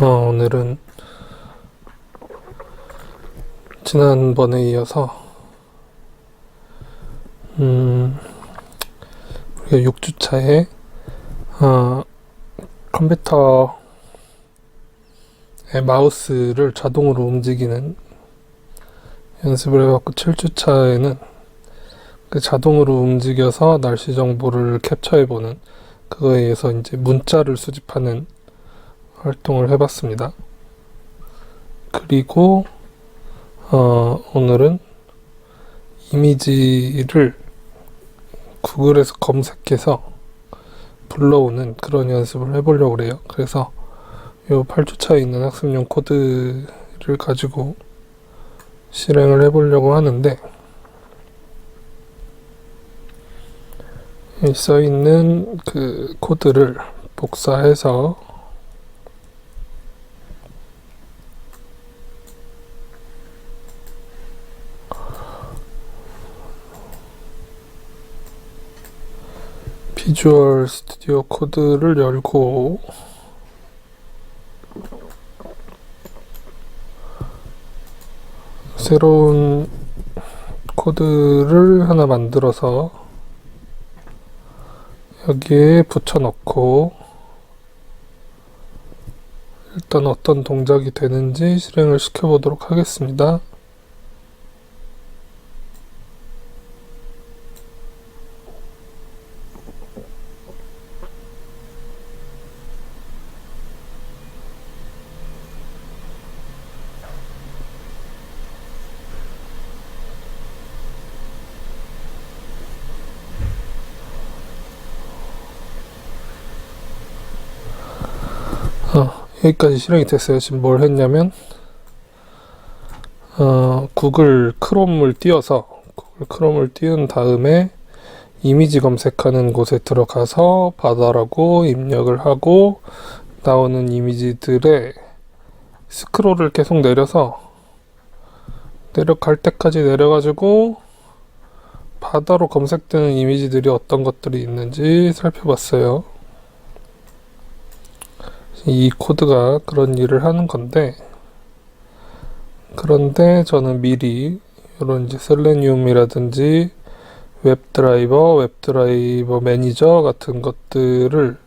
오늘은 지난번에 이어서 우리가 6주차에 컴퓨터의 마우스를 자동으로 움직이는 연습을 해봤고, 7주차에는 그 자동으로 움직여서 날씨 정보를 캡처해보는, 그거에 의해서 이제 문자를 수집하는 활동을 해봤습니다. 그리고 오늘은 이미지를 구글에서 검색해서 불러오는 그런 연습을 해보려고 그래요. 그래서 요 8주차에 있는 학습용 코드를 가지고 실행을 해보려고 하는데, 이 써있는 그 코드를 복사해서 비주얼 스튜디오 코드를 열고 새로운 코드를 하나 만들어서 여기에 붙여넣고 일단 어떤 동작이 되는지 실행을 시켜보도록 하겠습니다. 여기까지 실행이 됐어요. 지금 뭘 했냐면 구글 크롬을 띄운 다음에 이미지 검색하는 곳에 들어가서 바다라고 입력을 하고, 나오는 이미지들의 스크롤을 계속 내려서 내려갈 때까지 내려가지고 바다로 검색되는 이미지들이 어떤 것들이 있는지 살펴봤어요. 이 코드가 그런 일을 하는 건데, 그런데 저는 미리 이런 이제 셀레니움이라든지 웹드라이버 매니저 같은 것들을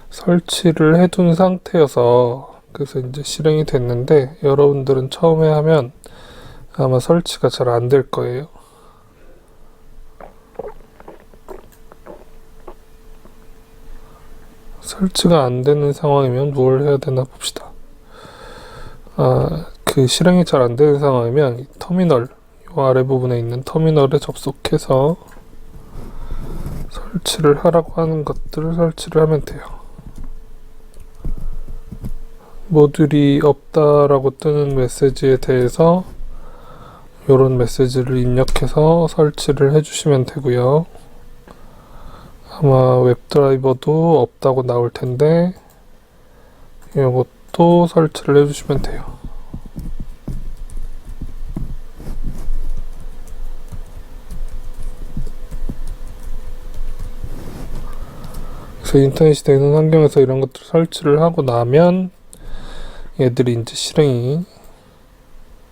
설치를 해둔 상태여서, 그래서 이제 실행이 됐는데, 여러분들은 처음에 하면 아마 설치가 잘 안 될 거예요. 설치가 안 되는 상황이면 뭘 해야 되나 봅시다. 그 실행이 잘 안 되는 상황이면 이 터미널, 이 아래 부분에 있는 터미널에 접속해서 설치를 하라고 하는 것들을 설치를 하면 돼요. 모듈이 없다라고 뜨는 메시지에 대해서 이런 메시지를 입력해서 설치를 해주시면 되고요. 아마 웹드라이버도 없다고 나올 텐데 이것도 설치를 해주시면 돼요. 그래서 인터넷이 되는 환경에서 이런 것들 설치를 하고 나면 얘들이 이제 실행이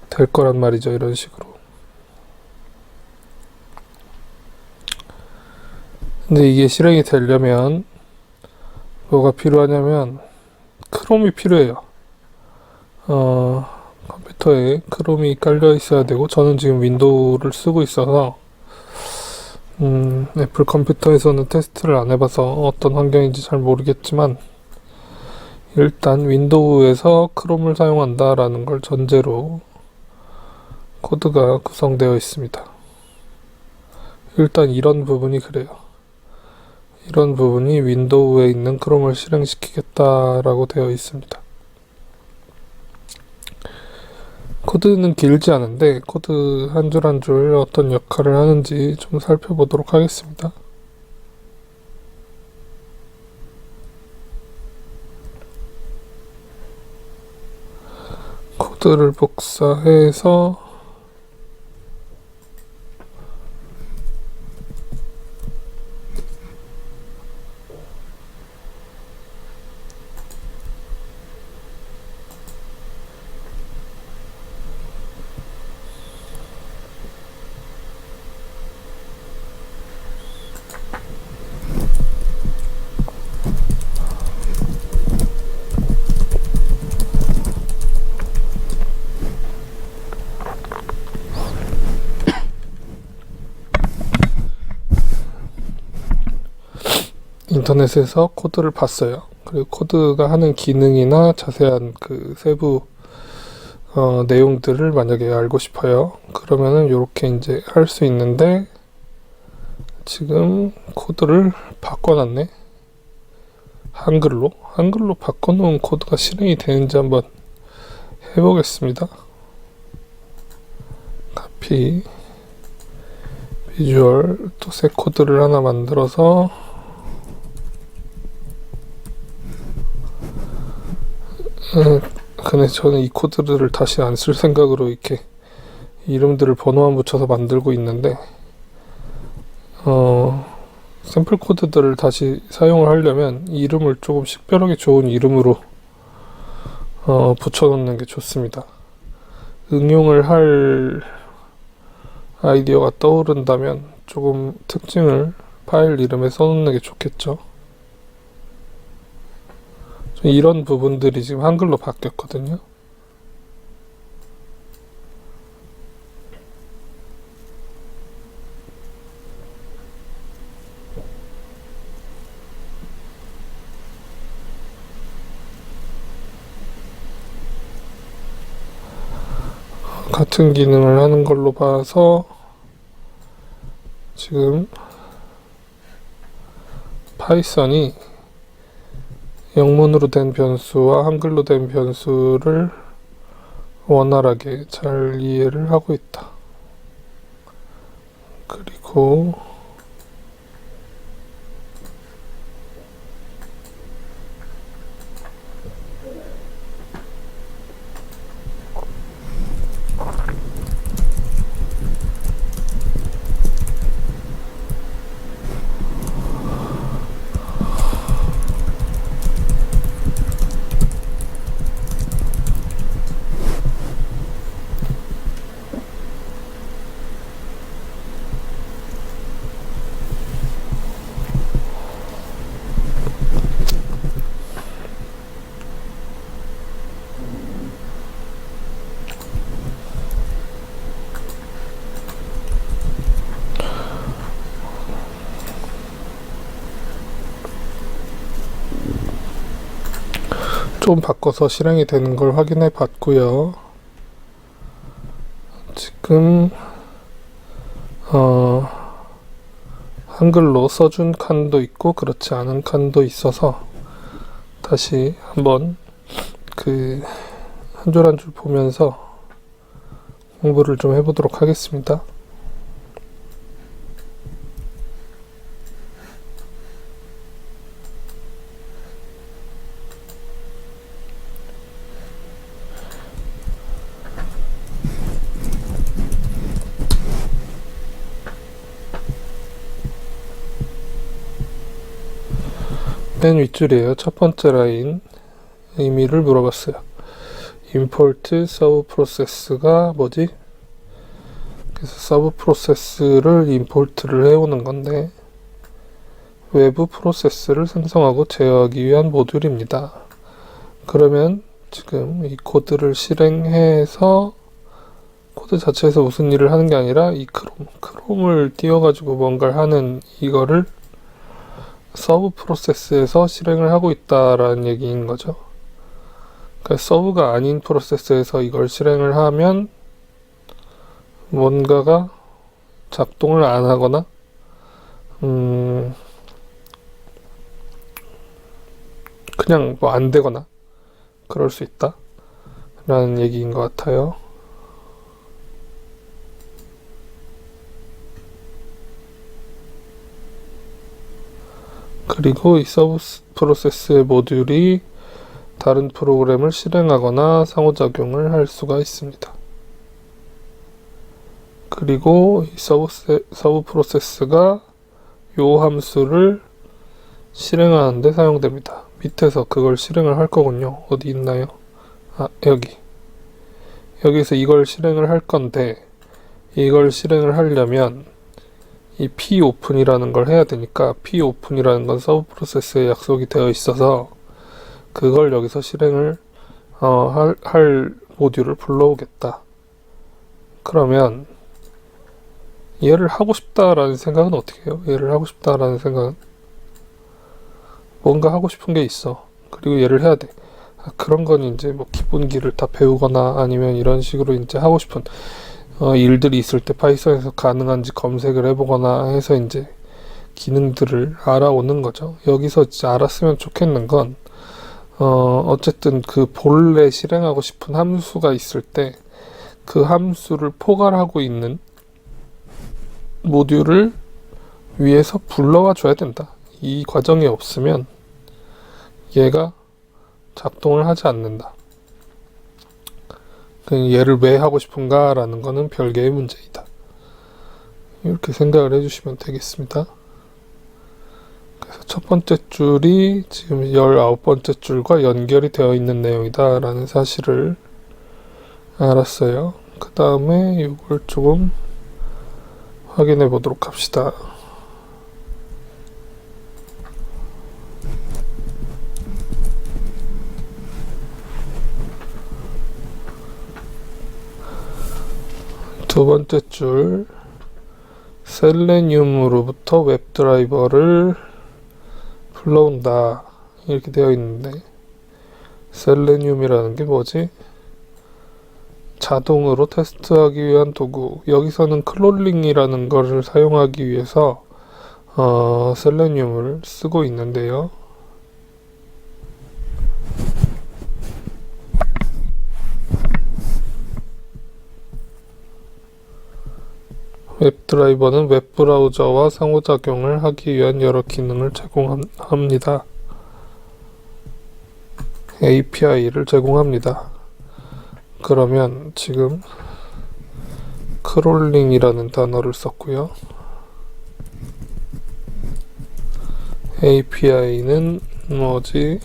될 거란 말이죠. 이런 식으로. 근데 이게 실행이 되려면 뭐가 필요하냐면 크롬이 필요해요. 컴퓨터에 크롬이 깔려 있어야 되고, 저는 지금 윈도우를 쓰고 있어서 애플 컴퓨터에서는 테스트를 안 해봐서 어떤 환경인지 잘 모르겠지만, 일단 윈도우에서 크롬을 사용한다라는 걸 전제로 코드가 구성되어 있습니다. 일단 이런 부분이 그래요. 이런 부분이 윈도우에 있는 크롬을 실행시키겠다라고 되어 있습니다. 코드는 길지 않은데 코드 한 줄 한 줄 어떤 역할을 하는지 좀 살펴보도록 하겠습니다. 코드를 복사해서 인터넷에서 코드를 봤어요. 그리고 코드가 하는 기능이나 자세한 그 세부 내용들을 만약에 알고 싶어요. 그러면은 이렇게 이제 할 수 있는데 지금 코드를 바꿔놨네. 한글로 바꿔놓은 코드가 실행이 되는지 한번 해보겠습니다. 카피 비주얼 또 새 코드를 하나 만들어서 근데 저는 이 코드를 다시 안 쓸 생각으로 이렇게 이름들을 번호만 붙여서 만들고 있는데 샘플 코드들을 다시 사용을 하려면 이름을 조금 식별하기 좋은 이름으로 붙여놓는 게 좋습니다. 응용을 할 아이디어가 떠오른다면 조금 특징을 파일 이름에 써놓는 게 좋겠죠. 이런 부분들이 지금 한글로 바뀌었거든요. 같은 기능을 하는 걸로 봐서 지금 파이썬이 영문으로 된 변수와 한글로 된 변수를 원활하게 잘 이해를 하고 있다. 그리고 좀 바꿔서 실행이 되는 걸 확인해 봤고요. 지금 한글로 써준 칸도 있고 그렇지 않은 칸도 있어서 다시 한번 그 한 줄 한 줄 보면서 공부를 좀 해보도록 하겠습니다. 맨 윗줄이에요. 첫 번째 라인 의미를 물어봤어요. import sub process가 뭐지? 그래서 sub process를 import를 해오는 건데 외부 프로세스를 생성하고 제어하기 위한 모듈입니다. 그러면 지금 이 코드를 실행해서 코드 자체에서 무슨 일을 하는 게 아니라 이 크롬을 띄워가지고 뭔가를 하는 이거를 서브 프로세스에서 실행을 하고 있다라는 얘기인 거죠. 그러니까 서브가 아닌 프로세스에서 이걸 실행을 하면 뭔가가 작동을 안 하거나 그냥 뭐 안 되거나 그럴 수 있다 라는 얘기인 것 같아요. 그리고 이 서브 프로세스의 모듈이 다른 프로그램을 실행하거나 상호작용을 할 수가 있습니다. 그리고 이 서브 프로세스가 요 함수를 실행하는 데 사용됩니다. 밑에서 그걸 실행을 할 거군요. 어디 있나요? 여기서 이걸 실행을 할 건데 이걸 실행을 하려면 이 popen이라는 걸 해야 되니까 popen이라는 건 서브 프로세스에 약속이 되어 있어서 그걸 여기서 실행을 할 모듈을 불러오겠다. 그러면 얘를 하고 싶다라는 생각은 어떻게 해요? 얘를 하고 싶다라는 생각은 뭔가 하고 싶은 게 있어. 그리고 얘를 해야 돼. 그런 건 이제 뭐 기본기를 다 배우거나 아니면 이런 식으로 이제 하고 싶은 일들이 있을 때 파이썬에서 가능한지 검색을 해보거나 해서 이제 기능들을 알아오는 거죠. 여기서 이제 알았으면 좋겠는 건 어쨌든 그 본래 실행하고 싶은 함수가 있을 때 그 함수를 포괄하고 있는 모듈을 위에서 불러와 줘야 된다. 이 과정이 없으면 얘가 작동을 하지 않는다. 얘를 왜 하고 싶은가 라는 거는 별개의 문제이다. 이렇게 생각을 해주시면 되겠습니다. 그래서 첫 번째 줄이 지금 19번째 줄과 연결이 되어 있는 내용이다 라는 사실을 알았어요. 그 다음에 이걸 조금 확인해 보도록 합시다. 두 번째 줄, 셀레늄으로부터 웹드라이버를 불러온다 이렇게 되어 있는데, 셀레늄이라는 게 뭐지? 자동으로 테스트하기 위한 도구. 여기서는 크롤링이라는 것을 사용하기 위해서 셀레늄을 쓰고 있는데요. 웹드라이버는 웹브라우저와 상호작용을 하기 위한 여러 기능을 제공합니다. API를 제공합니다. 그러면 지금 크롤링이라는 단어를 썼고요. API는 뭐지?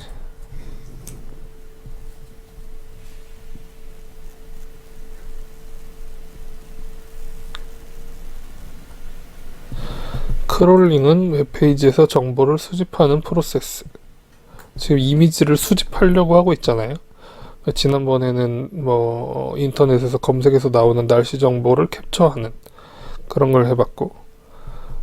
크롤링은 웹페이지에서 정보를 수집하는 프로세스. 지금 이미지를 수집하려고 하고 있잖아요. 지난번에는 뭐 인터넷에서 검색해서 나오는 날씨 정보를 캡처하는 그런 걸 해봤고,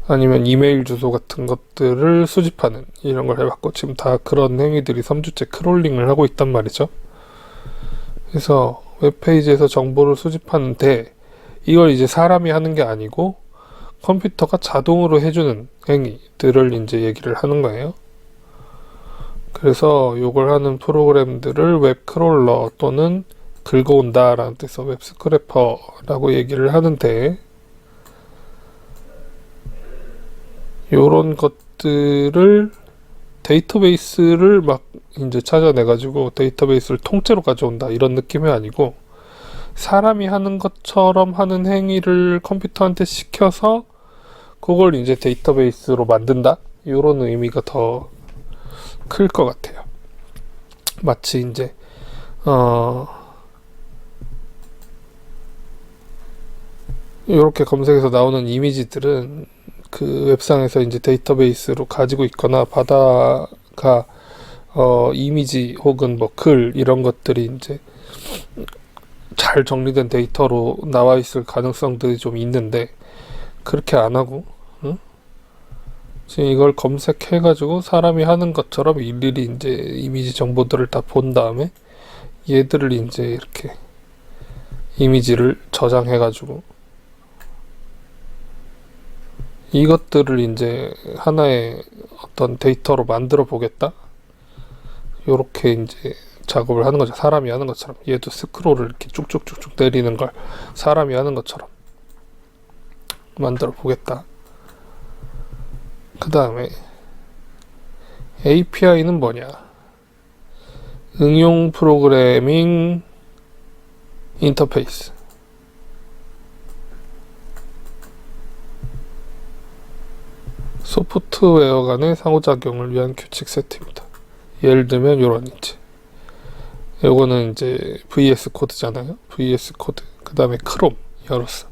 아니면 이메일 주소 같은 것들을 수집하는 이런 걸 해봤고, 지금 다 그런 행위들이 3주째 크롤링을 하고 있단 말이죠. 그래서 웹페이지에서 정보를 수집하는데 이걸 이제 사람이 하는 게 아니고 컴퓨터가 자동으로 해주는 행위들을 이제 얘기를 하는 거예요. 그래서 요걸 하는 프로그램들을 웹크롤러 또는 긁어온다 라는 뜻에서 웹스크래퍼라고 얘기를 하는데, 요런 것들을 데이터베이스를 막 이제 찾아내가지고 데이터베이스를 통째로 가져온다 이런 느낌이 아니고, 사람이 하는 것처럼 하는 행위를 컴퓨터한테 시켜서 그걸 이제 데이터베이스로 만든다 이런 의미가 더 클 것 같아요. 마치 이제 이렇게 검색해서 나오는 이미지들은 그 웹상에서 이제 데이터베이스로 가지고 있거나 바다가 이미지 혹은 뭐 글 이런 것들이 이제 잘 정리된 데이터로 나와 있을 가능성들이 좀 있는데, 그렇게 안 하고 지금 이걸 검색해가지고 사람이 하는 것처럼 일일이 이제 이미지 정보들을 다 본 다음에 얘들을 이제 이렇게 이미지를 저장해가지고 이것들을 이제 하나의 어떤 데이터로 만들어 보겠다. 요렇게 이제 작업을 하는 거죠. 사람이 하는 것처럼. 얘도 스크롤을 이렇게 쭉쭉쭉쭉 내리는 걸 사람이 하는 것처럼 만들어 보겠다. 그 다음에 API는 뭐냐? 응용 프로그래밍 인터페이스. 소프트웨어 간의 상호작용을 위한 규칙 세트입니다. 예를 들면 요런 이제 요거는 이제 VS 코드잖아요. VS 코드. 그 다음에 크롬 열었어.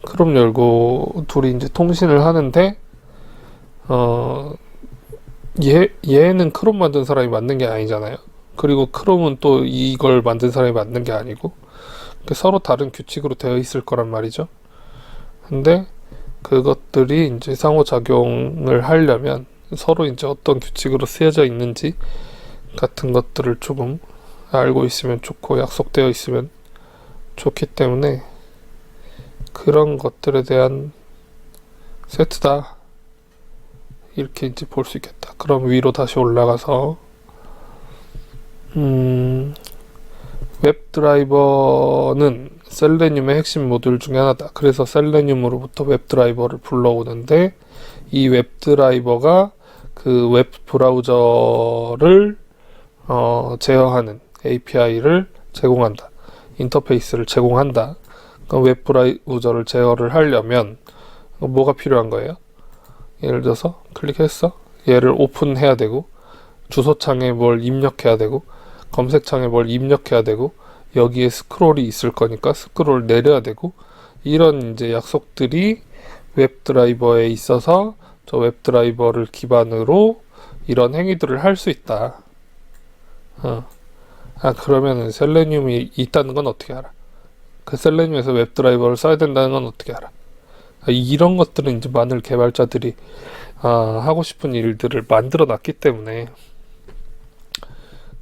크롬 열고 둘이 이제 통신을 하는데 얘는 크롬 만든 사람이 만든 게 아니잖아요. 그리고 크롬은 또 이걸 만든 사람이 만든 게 아니고 서로 다른 규칙으로 되어 있을 거란 말이죠. 근데 그것들이 이제 상호작용을 하려면 서로 이제 어떤 규칙으로 쓰여져 있는지 같은 것들을 조금 알고 있으면 좋고 약속되어 있으면 좋기 때문에 그런 것들에 대한 세트다 이렇게 이제 볼 수 있겠다. 그럼 위로 다시 올라가서 웹드라이버는 셀레늄의 핵심 모듈 중에 하나다. 그래서 셀레늄으로부터 웹드라이버를 불러오는데 이 웹드라이버가 그 웹 브라우저를 제어하는 API를 제공한다. 인터페이스를 제공한다. 그럼 웹 브라우저를 제어를 하려면 뭐가 필요한 거예요? 예를 들어서 클릭했어. 얘를 오픈해야 되고 주소창에 뭘 입력해야 되고 검색창에 뭘 입력해야 되고 여기에 스크롤이 있을 거니까 스크롤 내려야 되고 이런 이제 약속들이 웹드라이버에 있어서 저 웹드라이버를 기반으로 이런 행위들을 할 수 있다. 그러면은 셀레늄이 있다는 건 어떻게 알아? 그 셀레늄에서 웹드라이버를 써야 된다는 건 어떻게 알아? 이런 것들은 이제 많은 개발자들이 하고 싶은 일들을 만들어 놨기 때문에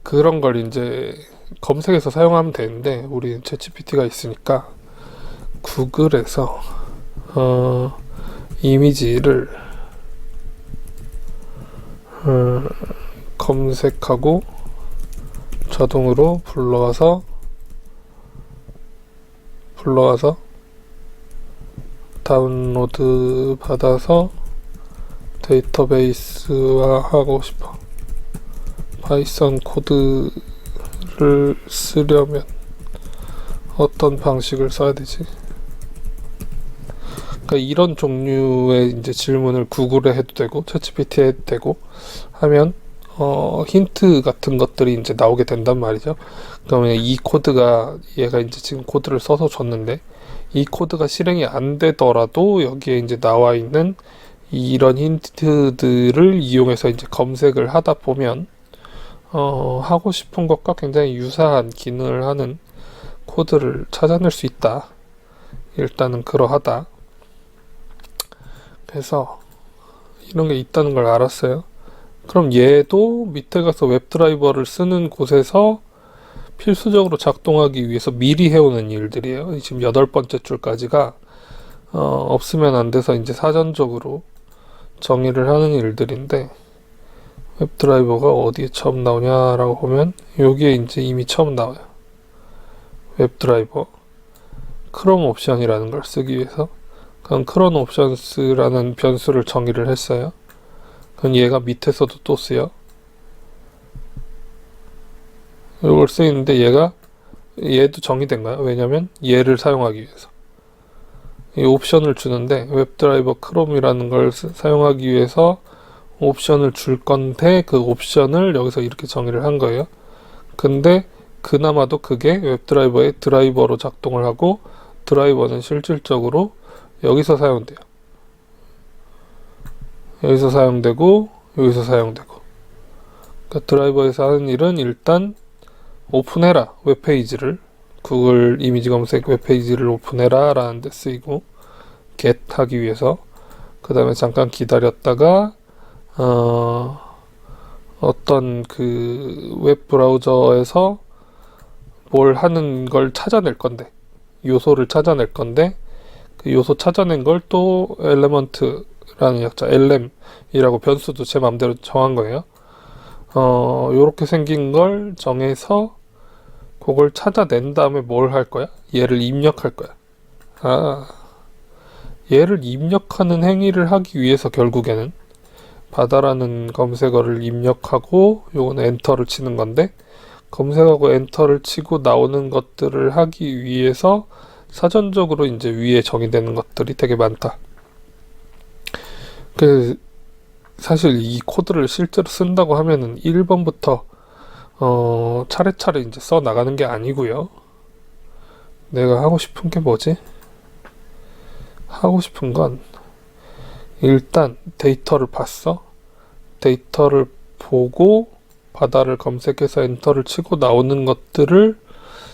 그런 걸 이제 검색해서 사용하면 되는데 우리는 챗GPT가 있으니까 구글에서 이미지를 검색하고 자동으로 불러와서 다운로드 받아서 데이터베이스화 하고 싶어. 파이썬 코드를 쓰려면 어떤 방식을 써야 되지? 그러니까 이런 종류의 이제 질문을 구글에 해도 되고 챗GPT에 해도 되고 하면 힌트 같은 것들이 이제 나오게 된단 말이죠. 그러면 이 코드가 얘가 이제 지금 코드를 써서 줬는데 이 코드가 실행이 안 되더라도 여기에 이제 나와 있는 이런 힌트들을 이용해서 이제 검색을 하다 보면 하고 싶은 것과 굉장히 유사한 기능을 하는 코드를 찾아낼 수 있다. 일단은 그러하다. 그래서 이런 게 있다는 걸 알았어요. 그럼 얘도 밑에 가서 웹드라이버를 쓰는 곳에서 필수적으로 작동하기 위해서 미리 해오는 일들이에요. 지금 8번째 줄까지가 없으면 안 돼서 이제 사전적으로 정의를 하는 일들인데 웹드라이버가 어디에 처음 나오냐라고 보면 여기에 이제 이미 처음 나와요. 웹드라이버 크롬 옵션이라는 걸 쓰기 위해서 그럼 크롬 옵션스라는 변수를 정의를 했어요. 그럼 얘가 밑에서도 또 쓰여. 이걸 쓰이는데 얘도 정의된가요? 왜냐면 얘를 사용하기 위해서 이 옵션을 주는데 웹드라이버 크롬이라는 걸 사용하기 위해서 옵션을 줄 건데 그 옵션을 여기서 이렇게 정의를 한 거예요. 근데 그나마도 그게 웹드라이버의 드라이버로 작동을 하고 드라이버는 실질적으로 여기서 사용돼요. 여기서 사용되고 여기서 사용되고 그러니까 드라이버에서 하는 일은 일단 오픈해라 웹페이지를 구글 이미지 검색 웹페이지를 오픈해라 라는 데 쓰이고 get 하기 위해서 그 다음에 잠깐 기다렸다가 어떤 그 웹 브라우저에서 뭘 하는 걸 찾아낼 건데 요소를 찾아낼 건데 그 요소 찾아낸 걸 또 엘레먼트라는 약자 LM이라고 변수도 제 맘대로 정한 거예요. 요렇게 생긴 걸 정해서 그걸 찾아낸 다음에 뭘 할 거야? 얘를 입력할 거야. 얘를 입력하는 행위를 하기 위해서 결국에는 바다라는 검색어를 입력하고 요거는 엔터를 치는 건데 검색하고 엔터를 치고 나오는 것들을 하기 위해서 사전적으로 이제 위에 정의되는 것들이 되게 많다. 사실 이 코드를 실제로 쓴다고 하면은 1번부터 차례차례 이제 써 나가는 게 아니고요. 내가 하고 싶은 게 뭐지? 하고 싶은 건 일단 데이터를 봤어. 데이터를 보고 바다를 검색해서 엔터를 치고 나오는 것들을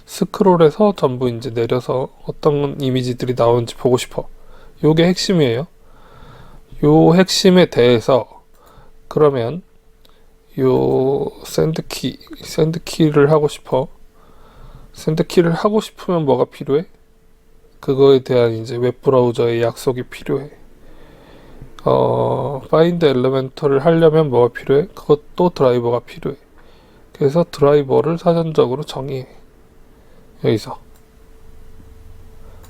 스크롤해서 전부 이제 내려서 어떤 이미지들이 나오는지 보고 싶어. 요게 핵심이에요. 요 핵심에 대해서 그러면 요 샌드키를 하고 싶어. 샌드키를 하고 싶으면 뭐가 필요해? 그거에 대한 이제 웹브라우저의 약속이 필요해. 파인드 엘리멘터를 하려면 뭐가 필요해? 그것도 드라이버가 필요해. 그래서 드라이버를 사전적으로 정의해. 여기서.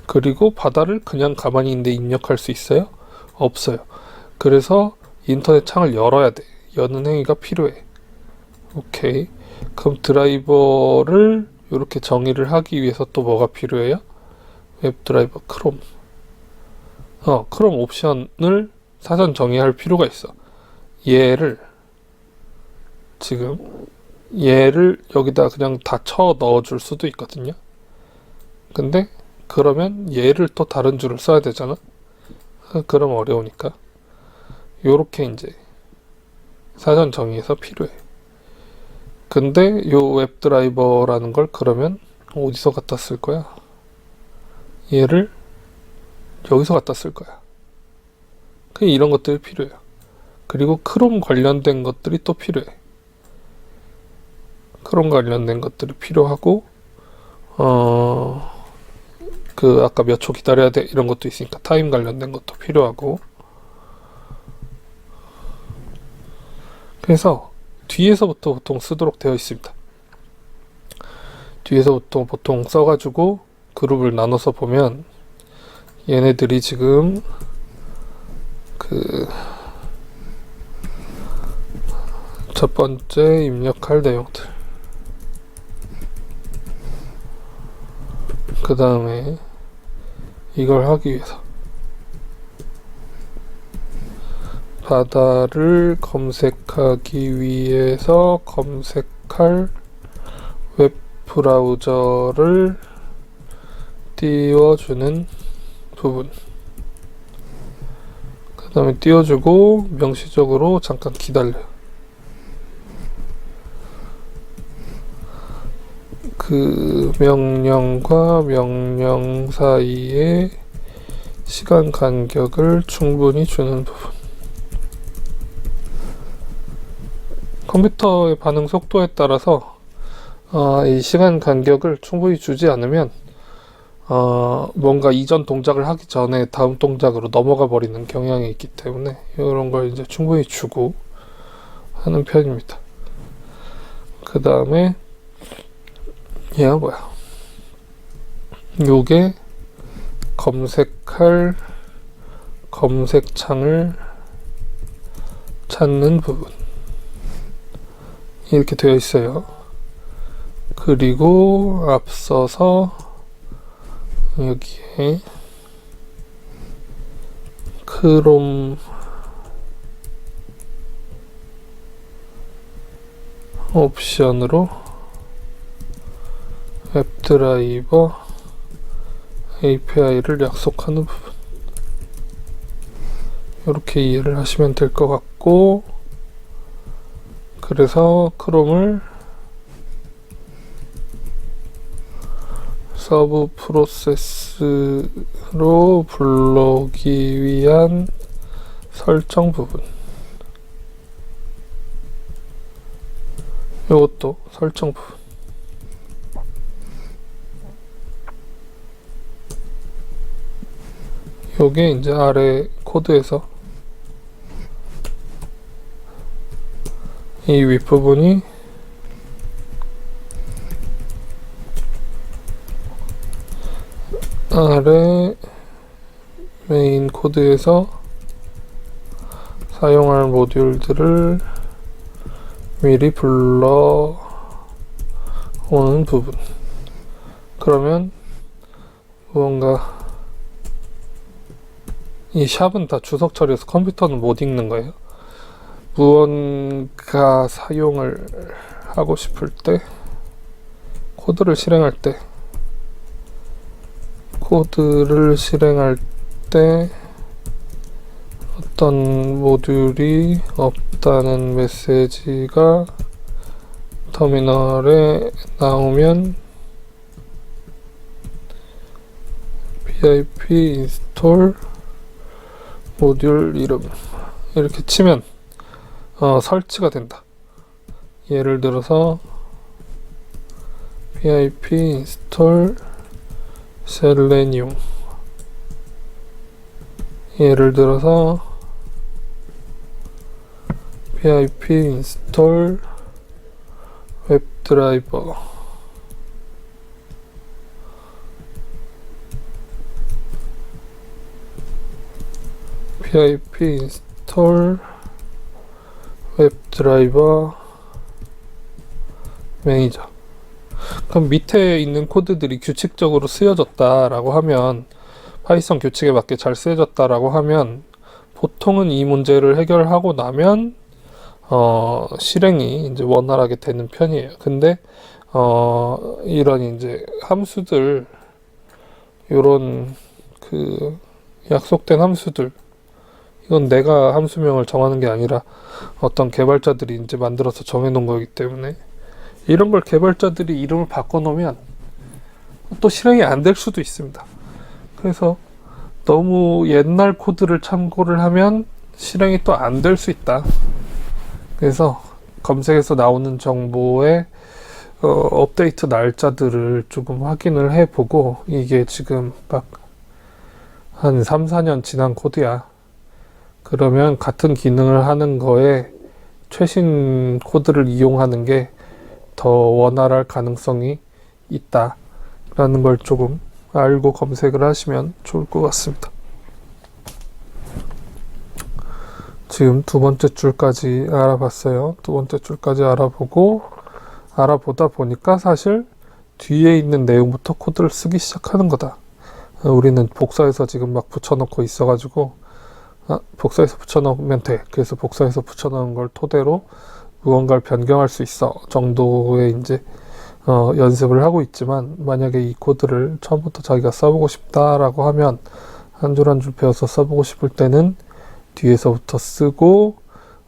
그리고 바다를 그냥 가만히 있는데 입력할 수 있어요? 없어요. 그래서 인터넷 창을 열어야 돼. 여는 행위가 필요해. 오케이. 그럼 드라이버를 이렇게 정의를 하기 위해서 또 뭐가 필요해요? 웹드라이버 크롬. 크롬 옵션을 사전 정의할 필요가 있어. 얘를 여기다 그냥 다 쳐 넣어줄 수도 있거든요. 근데 그러면 얘를 또 다른 줄을 써야 되잖아. 그럼 어려우니까 요렇게 이제 사전 정의해서 필요해. 근데 요 웹드라이버라는 걸 그러면 어디서 갖다 쓸 거야? 얘를 여기서 갖다 쓸 거야. 그냥 이런 것들이 필요해요. 그리고 크롬 관련된 것들이 또 필요해. 크롬 관련된 것들이 필요하고 아까 몇 초 기다려야 돼 이런 것도 있으니까 타임 관련된 것도 필요하고. 그래서 뒤에서부터 보통 쓰도록 되어 있습니다. 뒤에서부터 보통 써가지고 그룹을 나눠서 보면 얘네들이 지금 첫 번째 입력할 내용들, 그 다음에 이걸 하기 위해서 바다를 검색하기 위해서 검색할 웹 브라우저를 띄워주는 부분, 그 다음에 띄워주고 명시적으로 잠깐 기다려. 그 명령과 명령 사이에 시간 간격을 충분히 주는 부분. 컴퓨터의 반응 속도에 따라서 이 시간 간격을 충분히 주지 않으면 뭔가 이전 동작을 하기 전에 다음 동작으로 넘어가 버리는 경향이 있기 때문에 이런 걸 이제 충분히 주고 하는 편입니다. 그 다음에 얘가 뭐야? 요게 검색할 검색창을 찾는 부분 이렇게 되어 있어요. 그리고 앞서서 여기에 크롬 옵션으로 웹드라이버 API를 약속하는 부분, 이렇게 이해를 하시면 될 것 같고, 그래서 크롬을 서브 프로세스로 불러오기 위한 설정 부분, 이것도 설정 부분. 요게 이제 아래 코드에서 이 윗부분이 아래 메인 코드에서 사용할 모듈들을 미리 불러오는 부분. 그러면 무언가 이 샵은 다 주석 처리해서 컴퓨터는 못 읽는 거예요. 무언가 사용을 하고 싶을 때, 코드를 실행할 때 어떤 모듈이 없다는 메시지가 터미널에 나오면 pip install 모듈 이름 이렇게 치면 설치가 된다. 예를 들어서 pip install selenium, 예를 들어서 pip install 웹드라이버, pip install 웹드라이버 매니저. 그럼 밑에 있는 코드들이 규칙적으로 쓰여졌다라고 하면, 파이썬 규칙에 맞게 잘 쓰여졌다라고 하면, 보통은 이 문제를 해결하고 나면 실행이 이제 원활하게 되는 편이에요. 근데 이런 이제 함수들, 요런 그 약속된 함수들, 이건 내가 함수명을 정하는 게 아니라 어떤 개발자들이 이제 만들어서 정해놓은 거기 때문에, 이런 걸 개발자들이 이름을 바꿔놓으면 또 실행이 안 될 수도 있습니다. 그래서 너무 옛날 코드를 참고를 하면 실행이 또 안 될 수 있다. 그래서 검색에서 나오는 정보의 업데이트 날짜들을 조금 확인을 해보고, 이게 지금 막 한 3, 4년 지난 코드야. 그러면 같은 기능을 하는 거에 최신 코드를 이용하는 게 더 원활할 가능성이 있다라는 걸 조금 알고 검색을 하시면 좋을 것 같습니다. 지금 두 번째 줄까지 알아봤어요. 두 번째 줄까지 알아보다 보니까 사실 뒤에 있는 내용부터 코드를 쓰기 시작하는 거다. 우리는 복사해서 지금 막 붙여놓고 있어가지고, 복사해서 붙여놓으면 돼. 그래서 복사해서 붙여놓은 걸 토대로 무언가를 변경할 수 있어 정도의 이제 연습을 하고 있지만, 만약에 이 코드를 처음부터 자기가 써보고 싶다라고 하면, 한 줄 한 줄 배워서 써보고 싶을 때는 뒤에서부터 쓰고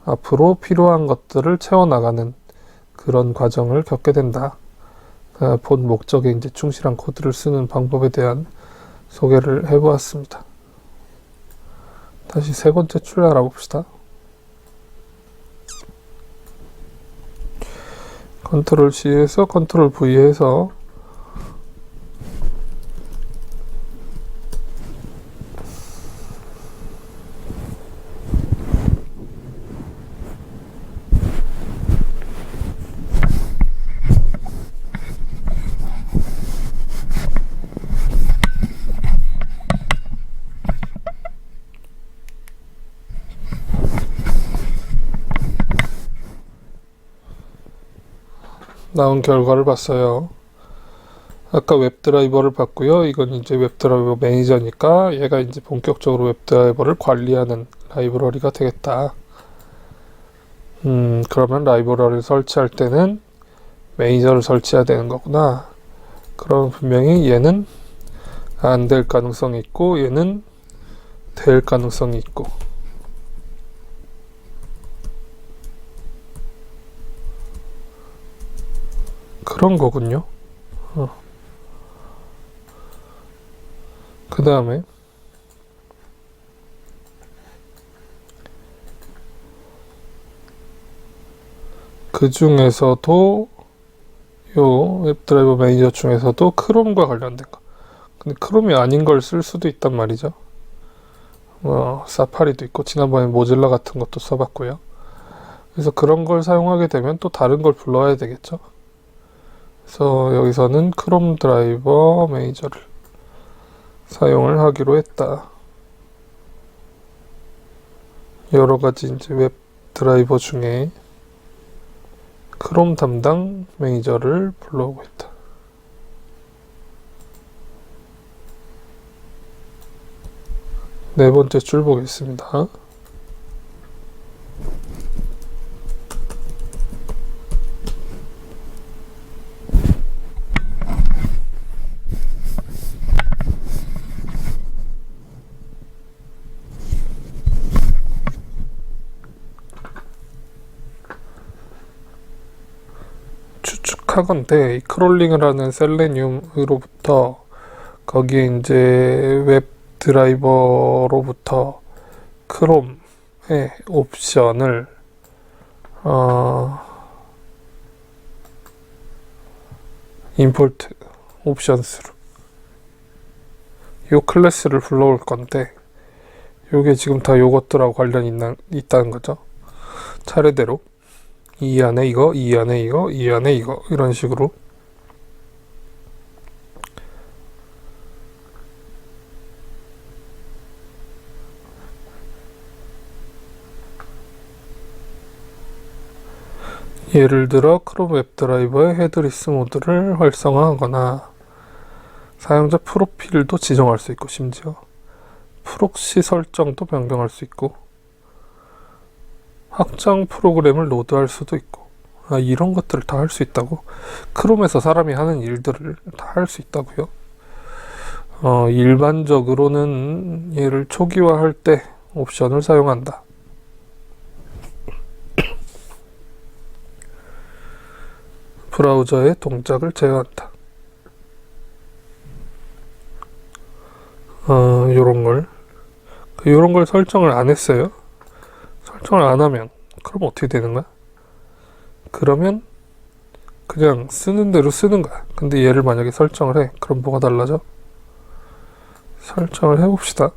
앞으로 필요한 것들을 채워나가는 그런 과정을 겪게 된다. 본 목적에 이제 충실한 코드를 쓰는 방법에 대한 소개를 해보았습니다. 다시 세 번째 줄 알아봅시다. 컨트롤 C에서 컨트롤 V에서 나온 결과를 봤어요. 아까 웹드라이버를 봤고요. 이건 이제 웹드라이버 매니저니까 얘가 이제 본격적으로 웹드라이버를 관리하는 라이브러리가 되겠다. 그러면 라이브러리를 설치할 때는 매니저를 설치해야 되는 거구나. 그럼 분명히 얘는 안 될 가능성이 있고 얘는 될 가능성이 있고, 그런 거군요. 그 다음에 그 중에서도 요 웹드라이버 매니저 중에서도 크롬과 관련된 거. 근데 크롬이 아닌 걸 쓸 수도 있단 말이죠. 사파리도 있고, 지난번에 모질라 같은 것도 써봤고요. 그래서 그런 걸 사용하게 되면 또 다른 걸 불러와야 되겠죠. 그래서 여기서는 크롬 드라이버 매니저를 사용을 하기로 했다. 여러 가지 이제 웹 드라이버 중에 크롬 담당 매니저를 불러오고 있다. 네 번째 줄 보겠습니다. 추측하건대 이 크롤링을 하는 셀레늄으로부터 거기에 이제 웹 드라이버로부터 크롬의 옵션을 어, 임포트 옵션스로 요 클래스를 불러올 건데 요게 지금 다 요것들하고 관련이 있다는 거죠. 차례대로 이 안에 이거, 이 안에 이거, 이 안에 이거 이런 식으로 예를 들어 크롬 웹드라이버의 헤드리스 모드를 활성화하거나 사용자 프로필도 지정할 수 있고 심지어 프록시 설정도 변경할 수 있고 확장 프로그램을 로드할 수도 있고 이런 것들을 다 할 수 있다고? 크롬에서 사람이 하는 일들을 다 할 수 있다고요? 일반적으로는 얘를 초기화할 때 옵션을 사용한다. 브라우저의 동작을 제어한다. 요런 걸 설정을 안 했어요. 설정을 안 하면 그럼 어떻게 되는 거야? 그러면 그냥 쓰는 대로 쓰는 거야. 근데 얘를 만약에 설정을 해. 그럼 뭐가 달라져? 설정을 해봅시다.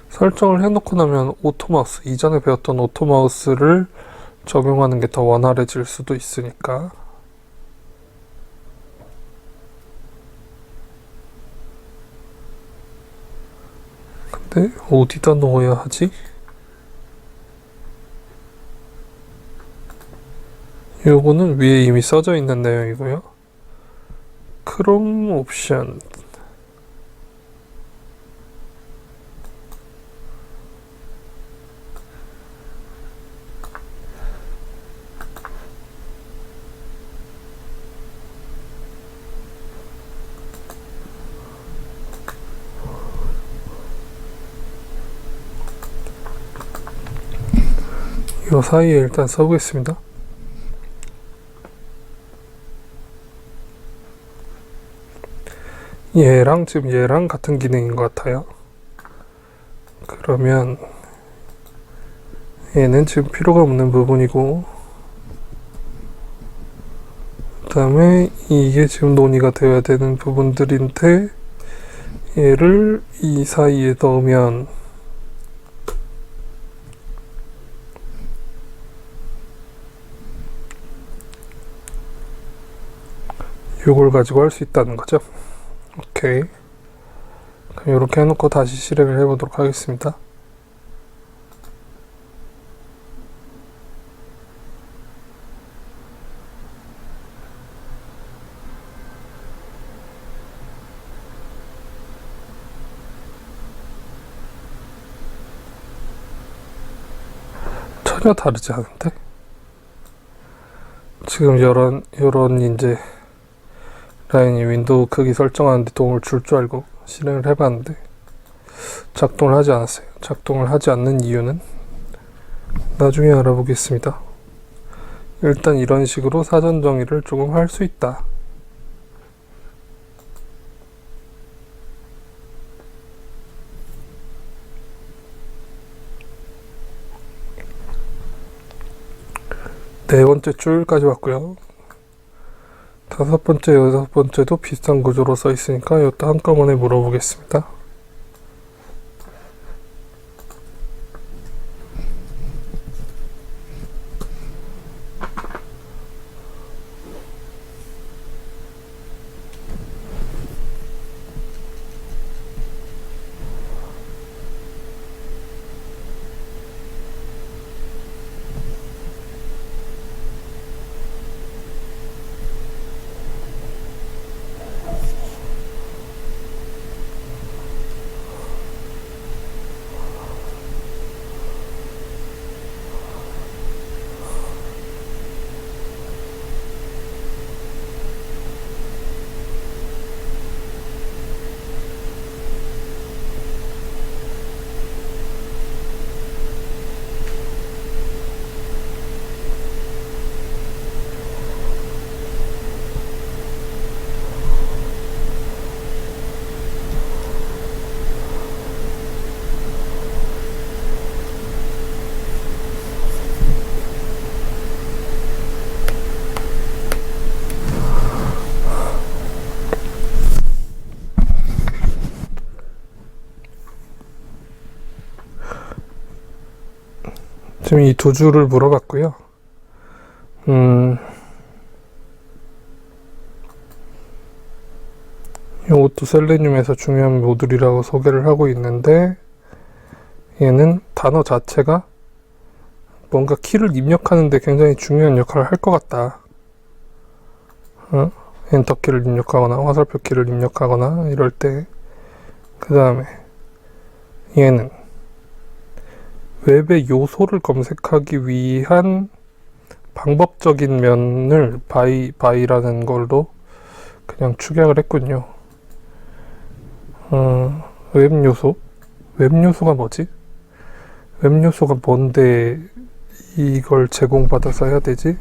설정을 해놓고 나면 오토마우스, 이전에 배웠던 오토마우스를 적용하는 게 더 원활해질 수도 있으니까 근데 어디다 넣어야 하지? 요거는 위에 이미 써져 있는 내용이고요. 크롬 옵션 요 사이에 일단 써보겠습니다. 지금 얘랑 같은 기능인 것 같아요. 그러면 얘는 지금 필요가 없는 부분이고 그 다음에 이게 지금 논의가 되어야 되는 부분들인데 얘를 이 사이에 넣으면 요걸 가지고 할 수 있다는 거죠. 오케이. 그럼 이렇게 해놓고 다시 실행을 해보도록 하겠습니다. 전혀 다르지 않은데? 지금 요런 이제 라인이 윈도우 크기 설정하는데 도움을 줄 줄 알고 실행을 해봤는데 작동을 하지 않았어요. 작동을 하지 않는 이유는 나중에 알아보겠습니다. 일단 이런 식으로 사전 정의를 조금 할 수 있다. 네 번째 줄까지 왔고요. 다섯 번째, 여섯 번째도 비슷한 구조로 써 있으니까 이것도 한꺼번에 물어보겠습니다. 지금 이 두 줄을 물어봤고요. 이것도 셀레늄에서 중요한 모듈이라고 소개를 하고 있는데, 얘는 단어 자체가 뭔가 키를 입력하는데 굉장히 중요한 역할을 할 것 같다. 엔터키를 입력하거나 화살표 키를 입력하거나 이럴 때. 그 다음에 얘는 웹의 요소를 검색하기 위한 방법적인 면을 바이라는 걸로 그냥 축약을 했군요. 웹 요소? 웹 요소가 뭐지? 웹 요소가 뭔데 이걸 제공받아서 해야 되지?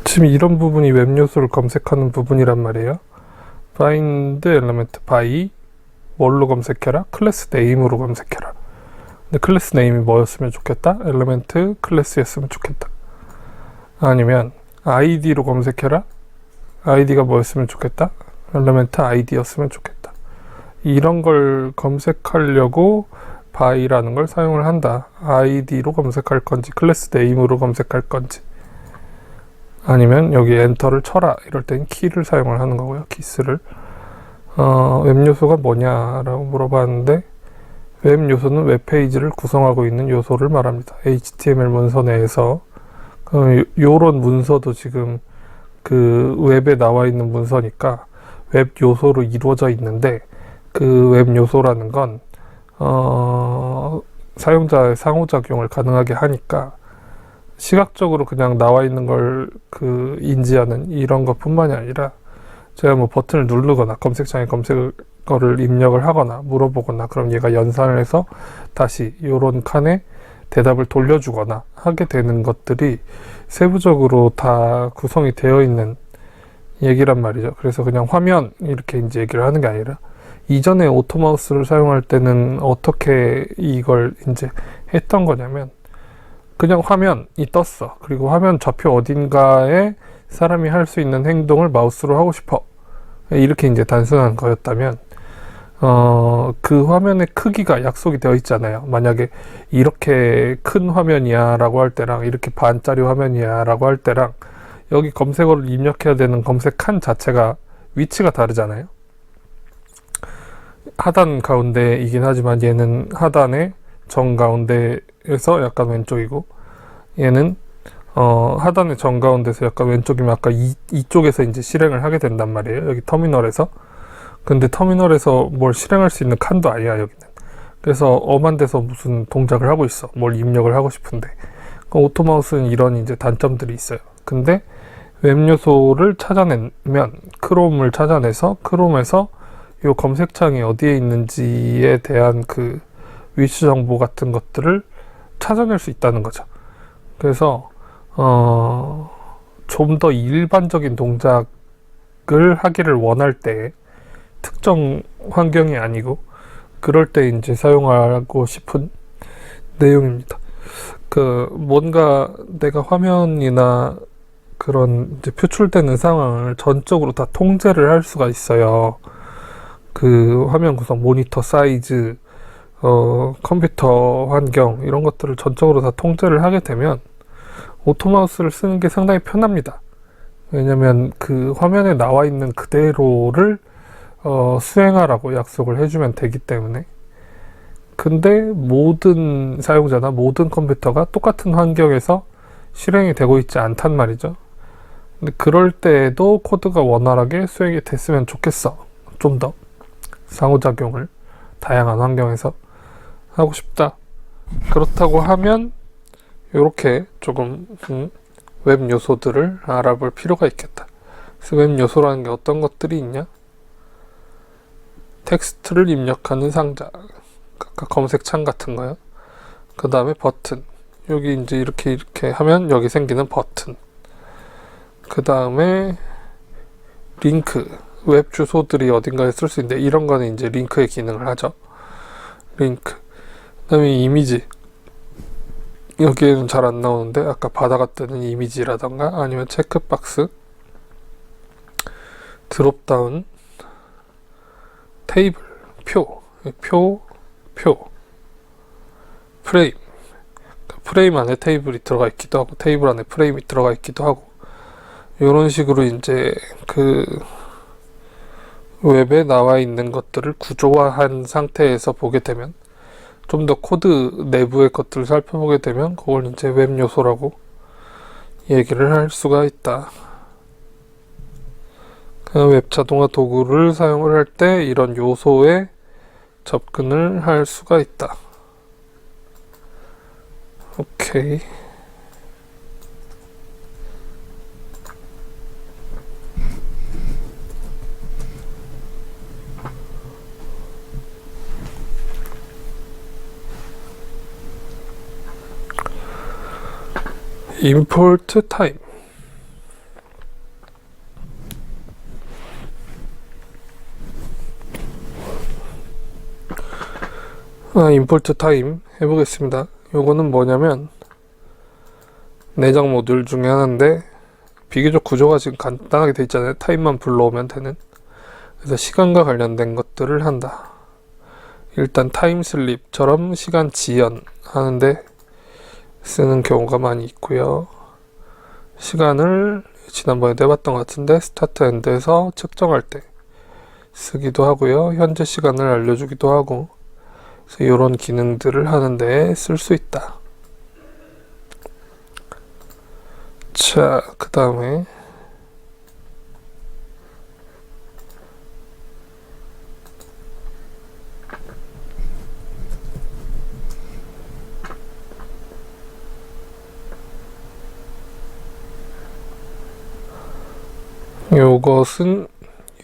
지금 이런 부분이 웹 요소를 검색하는 부분이란 말이에요. find element by 뭘로 검색해라? 클래스 네임으로 검색해라. 근데 클래스 네임이 뭐였으면 좋겠다? 엘리멘트 클래스였으면 좋겠다. 아니면 id로 검색해라. id가 뭐였으면 좋겠다? 엘리멘트 id였으면 좋겠다. 이런 걸 검색하려고 by라는 걸 사용을 한다. id로 검색할 건지 클래스 네임으로 검색할 건지, 아니면 여기 엔터를 쳐라 이럴 땐 키를 사용을 하는 거고요. 키스를. 웹 요소가 뭐냐라고 물어봤는데, 웹 요소는 웹페이지를 구성하고 있는 요소를 말합니다. HTML 문서 내에서. 요런 문서도 지금 그 웹에 나와 있는 문서니까 웹 요소로 이루어져 있는데, 그 웹 요소라는 건 사용자의 상호작용을 가능하게 하니까 시각적으로 그냥 나와 있는 걸 그 인지하는 이런 것 뿐만이 아니라, 제가 뭐 버튼을 누르거나 검색창에 검색어를 입력을 하거나 물어보거나, 그럼 얘가 연산을 해서 다시 요런 칸에 대답을 돌려주거나 하게 되는 것들이 세부적으로 다 구성이 되어 있는 얘기란 말이죠. 그래서 그냥 화면 이렇게 이제 얘기를 하는 게 아니라, 이전에 오토마우스를 사용할 때는 어떻게 이걸 이제 했던 거냐면, 그냥 화면이 떴어. 그리고 화면 좌표 어딘가에 사람이 할 수 있는 행동을 마우스로 하고 싶어. 이렇게 이제 단순한 거였다면, 그 화면의 크기가 약속이 되어 있잖아요. 만약에 이렇게 큰 화면이야 라고 할 때랑 이렇게 반짜리 화면이야 라고 할 때랑, 여기 검색어를 입력해야 되는 검색 칸 자체가 위치가 다르잖아요. 하단 가운데이긴 하지만 얘는 하단의 정가운데에서 약간 왼쪽이고, 얘는 하단의 정가운데서 약간 왼쪽이면 아까 이쪽에서 이제 실행을 하게 된단 말이에요. 여기 터미널에서. 근데 터미널에서 뭘 실행할 수 있는 칸도 아니야, 여기는. 그래서 엄한 데서 무슨 동작을 하고 있어. 뭘 입력을 하고 싶은데. 오토마우스는 이런 이제 단점들이 있어요. 근데 웹 요소를 찾아내면, 크롬을 찾아내서 크롬에서 이 검색창이 어디에 있는지에 대한 그 위치 정보 같은 것들을 찾아낼 수 있다는 거죠. 그래서 좀 더 일반적인 동작을 하기를 원할 때, 특정 환경이 아니고 그럴 때 이제 사용하고 싶은 내용입니다. 뭔가 내가 화면이나 그런 이제 표출되는 상황을 전적으로 다 통제를 할 수가 있어요. 그 화면 구성, 모니터 사이즈, 컴퓨터 환경, 이런 것들을 전적으로 다 통제를 하게 되면 오토마우스를 쓰는 게 상당히 편합니다. 왜냐면 그 화면에 나와 있는 그대로를 수행하라고 약속을 해주면 되기 때문에. 근데 모든 사용자나 모든 컴퓨터가 똑같은 환경에서 실행이 되고 있지 않단 말이죠. 근데 그럴 때에도 코드가 원활하게 수행이 됐으면 좋겠어. 좀 더 상호작용을 다양한 환경에서 하고 싶다. 그렇다고 하면 이렇게 조금 웹 요소들을 알아볼 필요가 있겠다. 그래서 웹 요소라는 게 어떤 것들이 있냐? 텍스트를 입력하는 상자, 아까 검색창 같은 거요. 그 다음에 버튼, 여기 이제 이렇게 하면 여기 생기는 버튼. 그 다음에 링크, 웹 주소들이 어딘가에 쓸 수 있는데, 이런 거는 이제 링크의 기능을 하죠. 링크. 그다음에 이미지. 여기에는 잘 안 나오는데 아까 바다가 뜨는 이미지라던가 아니면 체크박스, 드롭다운, 테이블, 표, 프레임. 프레임 안에 테이블이 들어가 있기도 하고 테이블 안에 프레임이 들어가 있기도 하고 이런 식으로 이제 그 웹에 나와 있는 것들을 구조화한 상태에서 보게 되면 좀 더 코드 내부의 것들을 살펴보게 되면 그걸 이제 웹 요소라고 얘기를 할 수가 있다. 웹 자동화 도구를 사용을 할 때 이런 요소에 접근을 할 수가 있다. 오케이. 임포트 타임. 임포트 타임 해보겠습니다. 요거는 뭐냐면 내장 모듈 중에 하나인데 비교적 구조가 지금 간단하게 돼 있잖아요. 타임만 불러오면 되는. 그래서 시간과 관련된 것들을 한다. 일단 타임 슬립처럼 시간 지연 하는데 쓰는 경우가 많이 있고요. 시간을 지난번에도 해봤던 것 같은데 스타트 엔드에서 측정할 때 쓰기도 하고요. 현재 시간을 알려주기도 하고 그래서 이런 기능들을 하는데 쓸 수 있다. 자, 그 다음에 요것은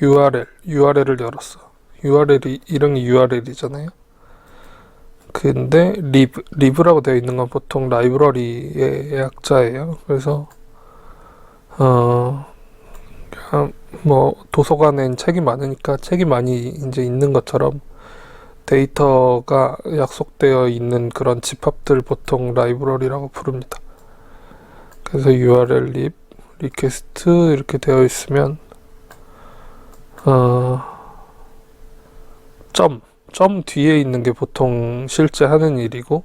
URL을 열었어. 이름이 URL이잖아요. 근데 리브라고 되어 있는 건 보통 라이브러리의 약자예요. 그래서 그냥 뭐 도서관엔 책이 많으니까 책이 많이 이제 있는 것처럼 데이터가 약속되어 있는 그런 집합들 보통 라이브러리라고 부릅니다. 그래서 URL lib 리퀘스트 이렇게 되어 있으면 점 뒤에 있는 게 보통 실제 하는 일이고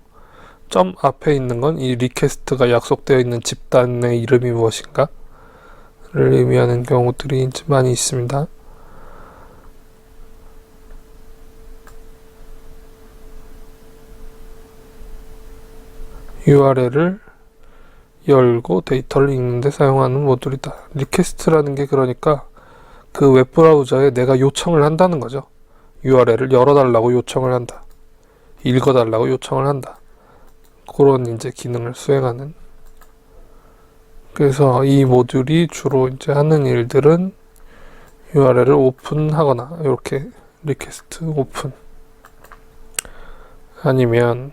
점 앞에 있는 건 이 리퀘스트가 약속되어 있는 집단의 이름이 무엇인가 를 의미하는 경우들이 이제 많이 있습니다. URL을 열고 데이터를 읽는 데 사용하는 모듈이다. 리퀘스트라는 게 그러니까 그 웹브라우저에 내가 요청을 한다는 거죠. URL을 열어달라고 요청을 한다. 읽어달라고 요청을 한다. 그런 이제 기능을 수행하는. 그래서 이 모듈이 주로 이제 하는 일들은 URL을 오픈하거나 이렇게 리퀘스트 오픈 아니면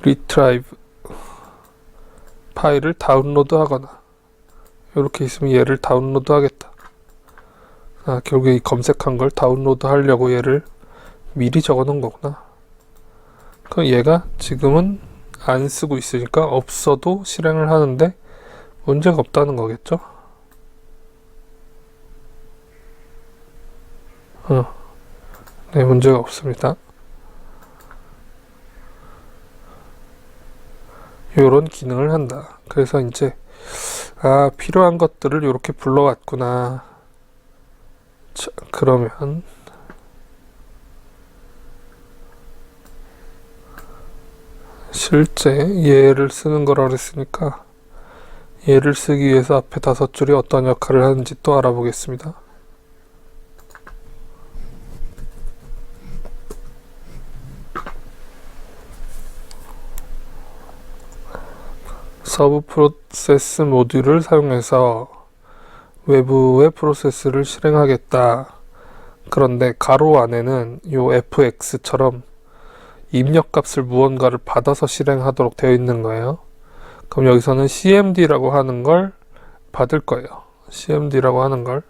리트라이브 파일을 다운로드 하거나 이렇게 있으면 얘를 다운로드 하겠다. 결국에 이 검색한 걸 다운로드 하려고 얘를 미리 적어 놓은 거구나. 그럼 얘가 지금은 안 쓰고 있으니까 없어도 실행을 하는데 문제가 없다는 거겠죠? 네, 문제가 없습니다. 요런 기능을 한다. 그래서 이제 필요한 것들을 이렇게 불러왔구나. 자, 그러면 실제 얘를 쓰는 거라 그랬으니까 얘를 쓰기 위해서 앞에 5줄이 어떤 역할을 하는지 또 알아보겠습니다. 서브 프로세스 모듈을 사용해서 외부의 프로세스를 실행하겠다. 그런데 가로 안에는 요 fx처럼 입력값을 무언가를 받아서 실행하도록 되어 있는 거예요. 그럼 여기서는 cmd라고 하는 걸 받을 거예요. cmd라고 하는 걸.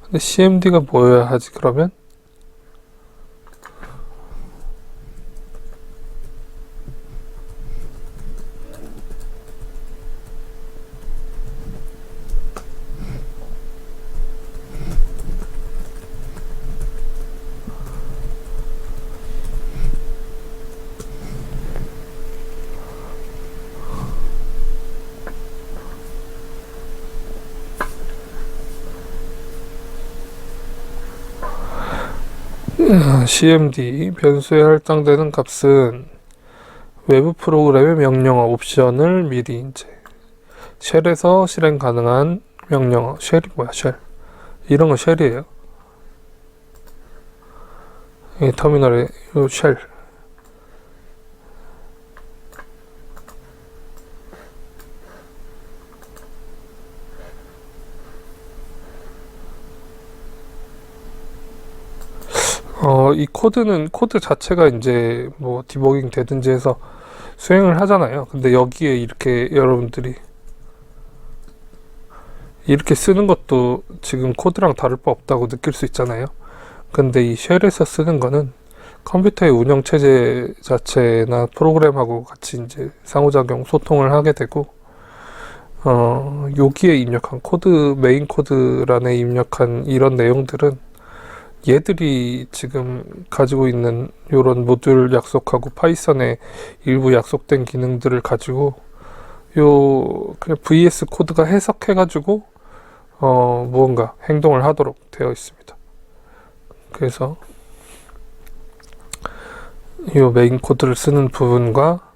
근데 cmd가 뭐여야 하지 그러면? cmd 변수에 할당되는 값은 외부 프로그램의 명령어 옵션을 미리 이제 쉘에서 실행 가능한 명령어. 쉘이 뭐야, 쉘? 이런 거 쉘이에요. 이 터미널의 요 쉘. 이 코드 자체가 이제 뭐 디버깅 되든지 해서 수행을 하잖아요. 근데 여기에 이렇게 여러분들이 이렇게 쓰는 것도 지금 코드랑 다를 바 없다고 느낄 수 있잖아요. 근데 이 쉘에서 쓰는 거는 컴퓨터의 운영체제 자체나 프로그램하고 같이 이제 상호작용 소통을 하게 되고, 여기에 입력한 코드, 메인 코드란에 입력한 이런 내용들은 얘들이 지금 가지고 있는 요런 모듈 약속하고 파이썬의 일부 약속된 기능들을 가지고 그냥 VS 코드가 해석해가지고 무언가 행동을 하도록 되어 있습니다. 그래서 이 메인 코드를 쓰는 부분과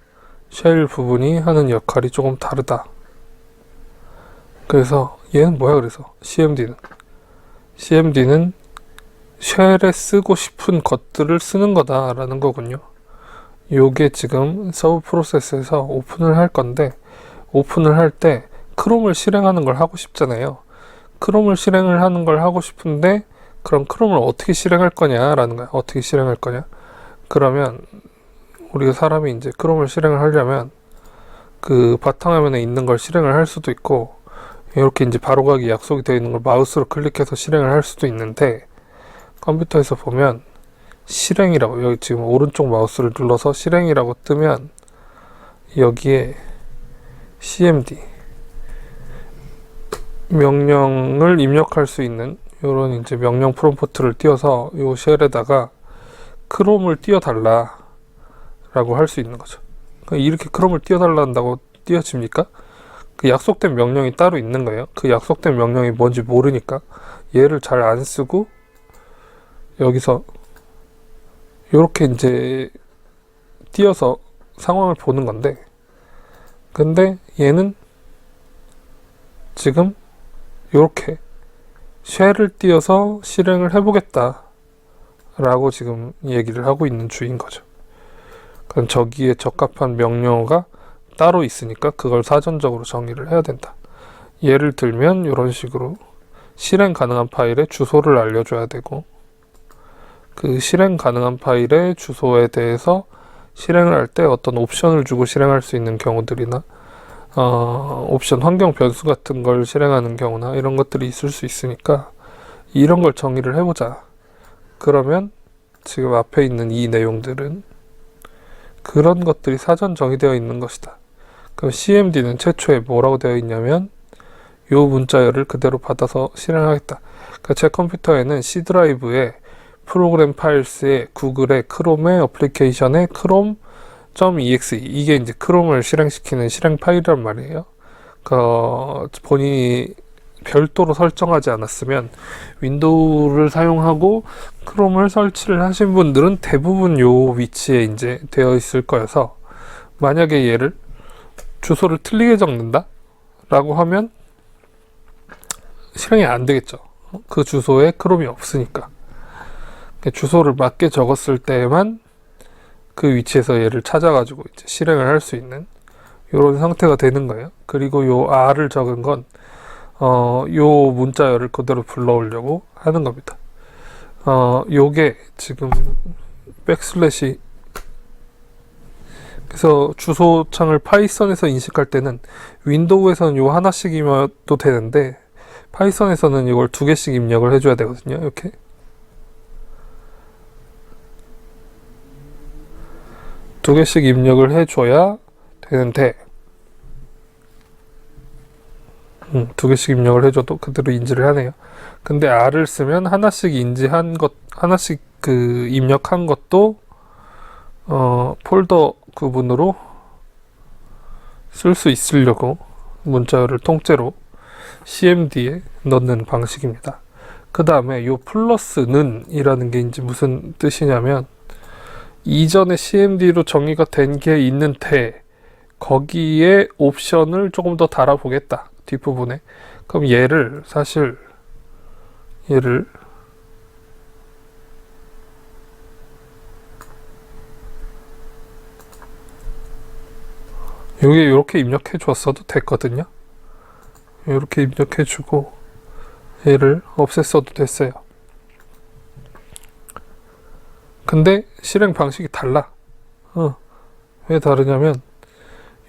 쉘 부분이 하는 역할이 조금 다르다. 그래서 얘는 뭐야? 그래서 CMD는 쉘에 쓰고 싶은 것들을 쓰는 거다라는 거군요. 요게 지금 서브 프로세스에서 오픈을 할 건데, 오픈을 할 때 크롬을 실행하는 걸 하고 싶잖아요. 크롬을 실행을 하는 걸 하고 싶은데, 그럼 크롬을 어떻게 실행할 거냐라는 거야. 어떻게 실행할 거냐? 그러면 우리가 사람이 이제 크롬을 실행을 하려면 그 바탕화면에 있는 걸 실행을 할 수도 있고, 이렇게 이제 바로가기 약속이 되어 있는 걸 마우스로 클릭해서 실행을 할 수도 있는데, 컴퓨터에서 보면 실행이라고, 여기 지금 오른쪽 마우스를 눌러서 실행이라고 뜨면 여기에 cmd 명령을 입력할 수 있는 이런 이제 명령 프롬프트를 띄워서 이 쉘에다가 크롬을 띄워달라 라고 할 수 있는 거죠. 그러니까 이렇게 크롬을 띄워달라 한다고 띄워집니까? 그 약속된 명령이 따로 있는 거예요. 그 약속된 명령이 뭔지 모르니까 얘를 잘 안 쓰고 여기서 이렇게 이제 띄어서 상황을 보는 건데, 근데 얘는 지금 이렇게 쉘을 띄어서 실행을 해보겠다 라고 지금 얘기를 하고 있는 중인 거죠. 그럼 저기에 적합한 명령어가 따로 있으니까 그걸 사전적으로 정의를 해야 된다. 예를 들면 이런 식으로 실행 가능한 파일의 주소를 알려줘야 되고, 그 실행 가능한 파일의 주소에 대해서 실행을 할 때 어떤 옵션을 주고 실행할 수 있는 경우들이나 옵션 환경 변수 같은 걸 실행하는 경우나 이런 것들이 있을 수 있으니까 이런 걸 정의를 해보자. 그러면 지금 앞에 있는 이 내용들은 그런 것들이 사전 정의되어 있는 것이다. 그럼 cmd는 최초에 뭐라고 되어 있냐면 요 문자열을 그대로 받아서 실행하겠다. 그러니까 제 컴퓨터에는 C 드라이브에 프로그램 파일스에 구글의 크롬의 어플리케이션의 chrome.exe, 이게 이제 크롬을 실행시키는 실행 파일이란 말이에요. 본인이 별도로 설정하지 않았으면 윈도우를 사용하고 크롬을 설치를 하신 분들은 대부분 요 위치에 이제 되어 있을 거여서, 만약에 얘를 주소를 틀리게 적는다 라고 하면 실행이 안 되겠죠. 그 주소에 크롬이 없으니까. 주소를 맞게 적었을 때만 그 위치에서 얘를 찾아가지고 이제 실행을 할 수 있는 이런 상태가 되는 거예요. 그리고 요 R을 적은 건 요 문자열을 그대로 불러오려고 하는 겁니다. 요게 지금 백슬래시, 그래서 주소창을 파이썬에서 인식할 때는 윈도우에서는 요 하나씩이면도 되는데 파이썬에서는 이걸 2개씩 입력을 해줘야 되거든요. 이렇게 두 개씩 입력을 해줘야 되는데, 2개씩 입력을 해줘도 그대로 인지를 하네요. 근데 R을 쓰면 하나씩 인지한 것, 하나씩 그 입력한 것도 폴더 구분으로 쓸 수 있으려고 문자열을 통째로 cmd에 넣는 방식입니다. 그 다음에 요 플러스는 이라는 게 이제 무슨 뜻이냐면 이전에 CMD로 정의가 된 게 있는데 거기에 옵션을 조금 더 달아보겠다 뒷부분에. 그럼 얘를 여기에 이렇게 입력해 줬어도 됐거든요. 이렇게 입력해 주고 얘를 없앴어도 됐어요. 근데 실행 방식이 달라. 왜 다르냐면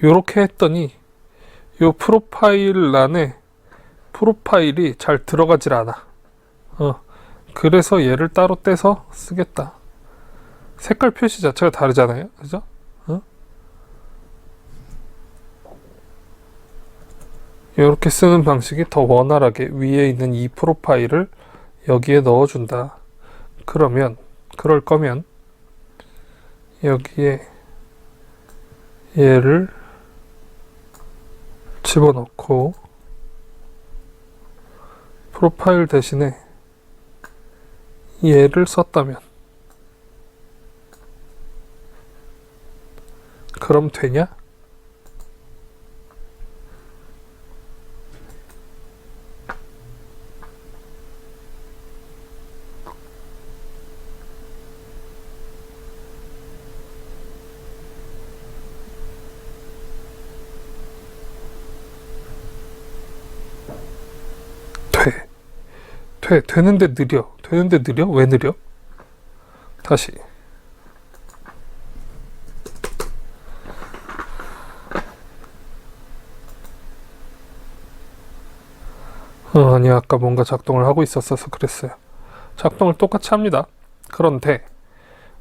요렇게 했더니 요 프로파일 란에 프로파일이 잘 들어가질 않아. 그래서 얘를 따로 떼서 쓰겠다. 색깔 표시 자체가 다르잖아요. 그죠? 이렇게 쓰는 방식이 더 원활하게 위에 있는 이 프로파일을 여기에 넣어준다. 그럴 거면 여기에 얘를 집어넣고 프로파일 대신에 얘를 썼다면 그럼 되냐? 되는데 느려. 왜 느려? 다시. 아니, 아까 뭔가 작동을 하고 있었어서 그랬어요. 작동을 똑같이 합니다. 그런데,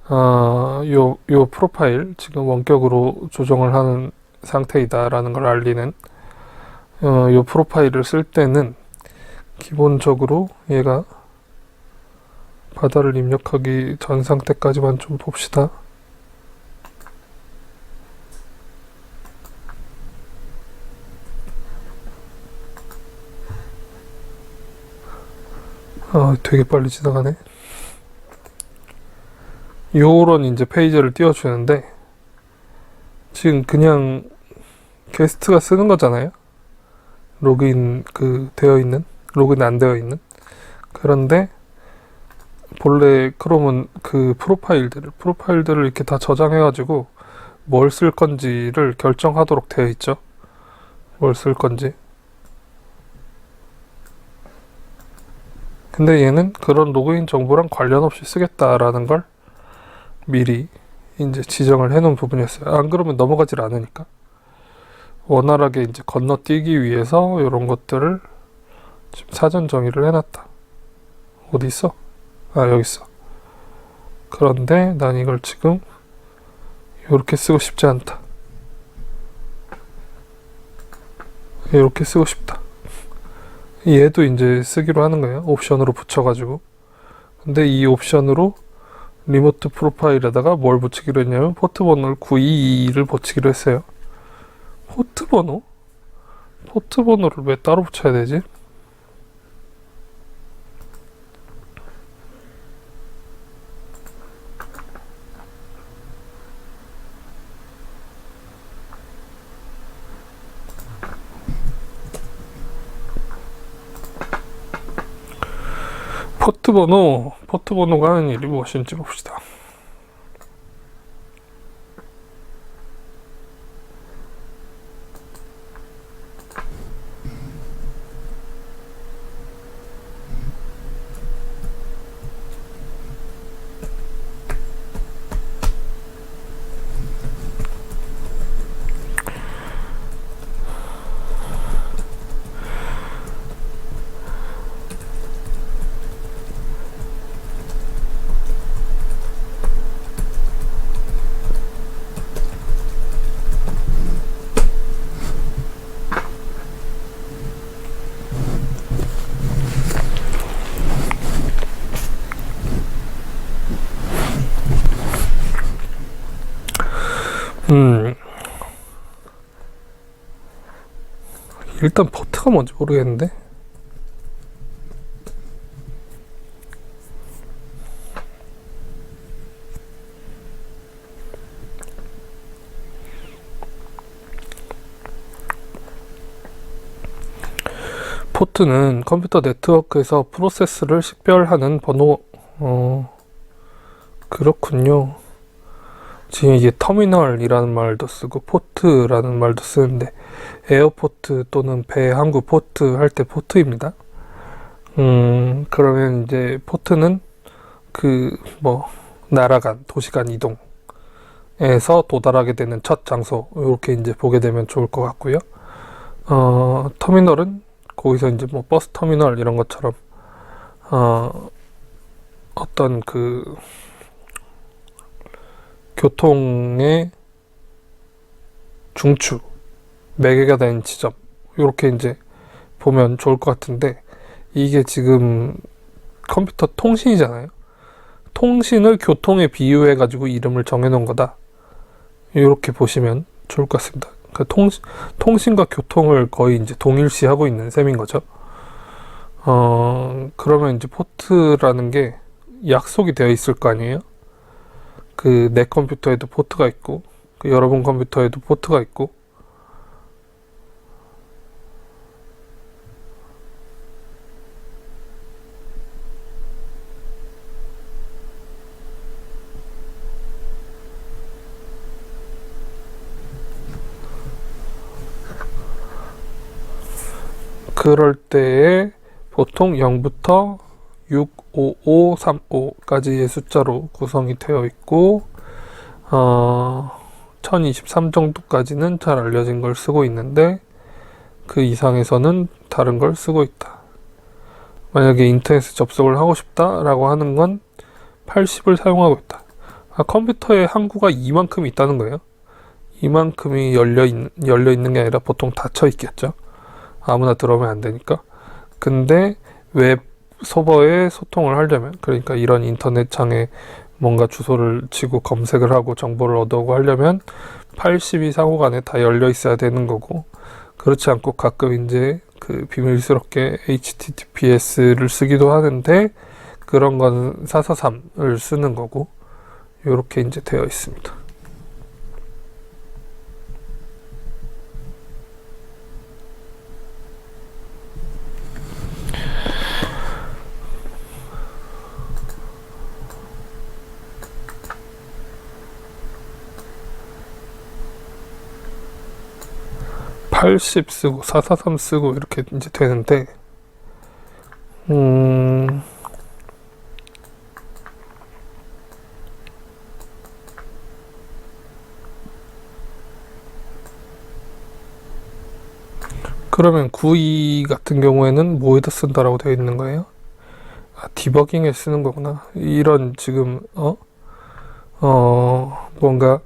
요 프로파일, 지금 원격으로 조정을 하는 상태이다라는 걸 알리는, 요 프로파일을 쓸 때는, 기본적으로 얘가 바다를 입력하기 전 상태까지만 좀 봅시다. 되게 빨리 지나가네. 요런 이제 페이지를 띄워주는데 지금 그냥 게스트가 쓰는 거잖아요. 로그인 로그인 안 되어 있는. 그런데 본래 크롬은 그 프로파일들을 이렇게 다 저장해가지고 뭘 쓸 건지를 결정하도록 되어 있죠. 뭘 쓸 건지. 근데 얘는 그런 로그인 정보랑 관련 없이 쓰겠다라는 걸 미리 이제 지정을 해 놓은 부분이었어요. 안 그러면 넘어가질 않으니까. 원활하게 이제 건너뛰기 위해서 이런 것들을 지금 사전 정의를 해놨다. 어디 있어? 여기 있어. 그런데 난 이걸 지금 이렇게 쓰고 싶지 않다. 이렇게 쓰고 싶다. 얘도 이제 쓰기로 하는 거예요. 옵션으로 붙여가지고. 근데 이 옵션으로 리모트 프로파일에다가 뭘 붙이기로 했냐면 포트 번호를 922를 붙이기로 했어요. 포트 번호? 포트 번호를 왜 따로 붙여야 되지? 포트 번호가 하는 일이 무엇인지 봅시다. 일단 포트가 뭔지 모르겠는데 포트는 컴퓨터 네트워크에서 프로세스를 식별하는 번호. 그렇군요. 지금 이게 터미널이라는 말도 쓰고 포트라는 말도 쓰는데 에어포트 또는 배 항구 포트 할 때 포트입니다. 그러면 이제 포트는 나라 간, 도시 간 이동에서 도달하게 되는 첫 장소, 이렇게 이제 보게 되면 좋을 것 같고요. 터미널은 거기서 이제 뭐 버스 터미널 이런 것처럼, 어떤 교통의 중추, 매개가 되는 지점, 이렇게 이제 보면 좋을 것 같은데, 이게 지금 컴퓨터 통신이잖아요. 통신을 교통에 비유해가지고 이름을 정해놓은 거다. 이렇게 보시면 좋을 것 같습니다. 통신과 교통을 거의 이제 동일시하고 있는 셈인 거죠. 그러면 이제 포트라는 게 약속이 되어 있을 거 아니에요? 내 컴퓨터에도 포트가 있고, 여러분 컴퓨터에도 포트가 있고, 그럴 때에 보통 0부터 65535까지의 숫자로 구성이 되어 있고, 1023 정도까지는 잘 알려진 걸 쓰고 있는데, 그 이상에서는 다른 걸 쓰고 있다. 만약에 인터넷에 접속을 하고 싶다라고 하는 건 80을 사용하고 있다. 컴퓨터에 항구가 이만큼 있다는 거예요. 이만큼이 열려 있는 게 아니라 보통 닫혀 있겠죠. 아무나 들어오면 안 되니까. 근데 웹 서버에 소통을 하려면, 그러니까 이런 인터넷 창에 뭔가 주소를 치고 검색을 하고 정보를 얻어오고 하려면 80이 상호간에 다 열려 있어야 되는 거고, 그렇지 않고 가끔 이제 비밀스럽게 HTTPS를 쓰기도 하는데, 그런 건 443을 쓰는 거고, 이렇게 이제 되어 있습니다. 80 쓰고 443 쓰고 이렇게 이제 되는데, 그러면 92 같은 경우에는 뭐에다 쓴다라고 되어 있는 거예요? 디버깅에 쓰는 거구나. 이런 지금 뭔가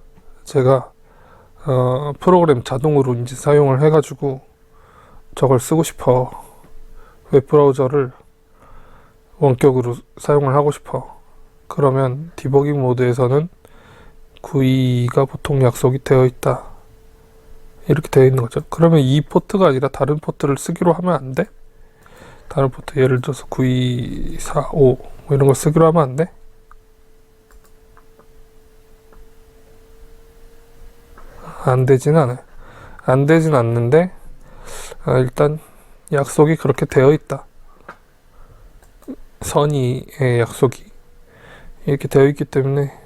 제가 프로그램 자동으로 이제 사용을 해가지고 저걸 쓰고 싶어. 웹브라우저를 원격으로 사용을 하고 싶어. 그러면 디버깅 모드에서는 92가 보통 약속이 되어 있다. 이렇게 되어 있는 거죠. 그러면 이 포트가 아니라 다른 포트를 쓰기로 하면 안 돼? 다른 포트, 예를 들어서 9245 뭐 이런 거 쓰기로 하면 안 돼? 안 되진 않아요. 안 되진 않는데, 일단 약속이 그렇게 되어 있다. 선의의 약속이 이렇게 되어 있기 때문에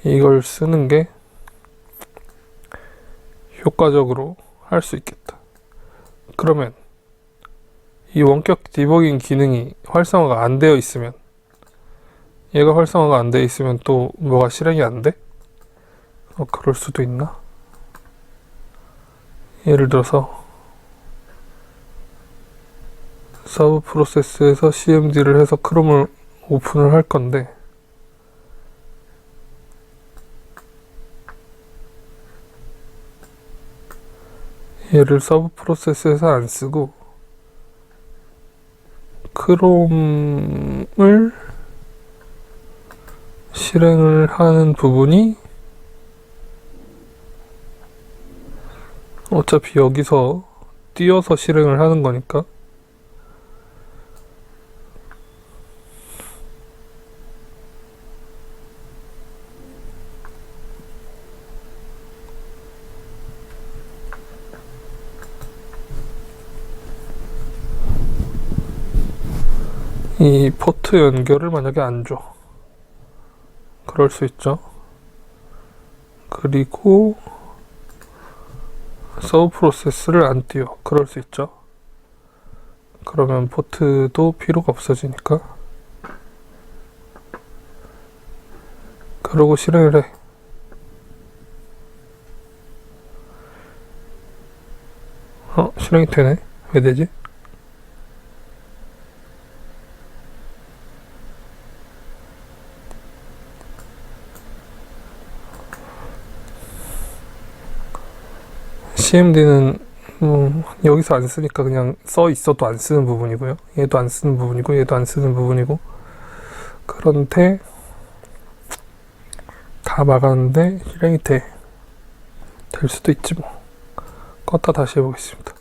이걸 쓰는 게 효과적으로 할 수 있겠다. 그러면 이 원격 디버깅 기능이 활성화가 안 되어 있으면, 얘가 활성화가 안 되어 있으면 또 뭐가 실행이 안 돼? 그럴 수도 있나? 예를 들어서 서브 프로세스에서 cmd를 해서 크롬을 오픈을 할 건데, 얘를 서브 프로세스에서 안 쓰고 크롬을 실행을 하는 부분이, 어차피 여기서 띄어서 실행을 하는 거니까 이 포트 연결을 만약에 안 줘. 그럴 수 있죠. 그리고 서브 프로세스를 안 띄워. 그럴 수 있죠. 그러면 포트도 필요가 없어지니까. 그러고 실행을 해. 실행이 되네. 왜 되지? CMD는 여기서 안 쓰니까 그냥 써 있어도 안 쓰는 부분이고요. 얘도 안 쓰는 부분이고 얘도 안 쓰는 부분이고. 그런데 다 막았는데 실행이 돼. 될 수도 있지 뭐. 껐다 다시 해보겠습니다.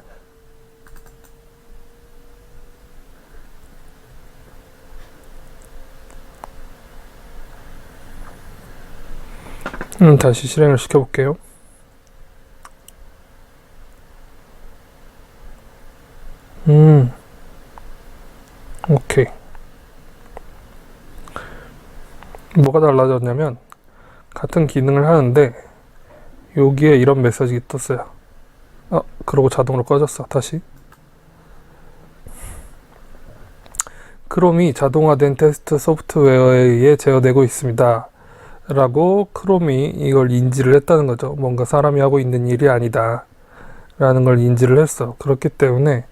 다시 실행을 시켜볼게요. 오케이. 뭐가 달라졌냐면 같은 기능을 하는데 여기에 이런 메시지가 떴어요. 그러고 자동으로 꺼졌어. 다시. 크롬이 자동화된 테스트 소프트웨어에 의해 제어되고 있습니다. 라고 크롬이 이걸 인지를 했다는 거죠. 뭔가 사람이 하고 있는 일이 아니다. 라는 걸 인지를 했어. 그렇기 때문에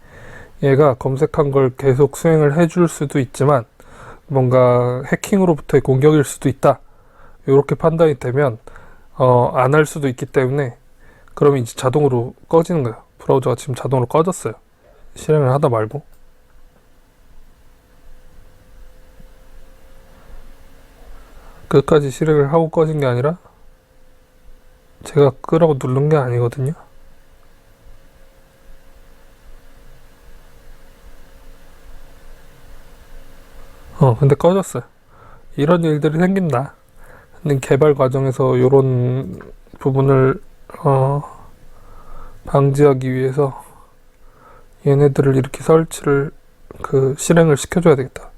얘가 검색한 걸 계속 수행을 해줄 수도 있지만 뭔가 해킹으로부터의 공격일 수도 있다. 이렇게 판단이 되면 안 할 수도 있기 때문에 그러면 이제 자동으로 꺼지는 거예요. 브라우저가 지금 자동으로 꺼졌어요. 실행을 하다 말고. 끝까지 실행을 하고 꺼진 게 아니라 제가 끄라고 누른 게 아니거든요. 근데 꺼졌어요. 이런 일들이 생긴다. 근데 개발 과정에서 이런 부분을 방지하기 위해서 얘네들을 이렇게 설치를 실행을 시켜줘야 되겠다.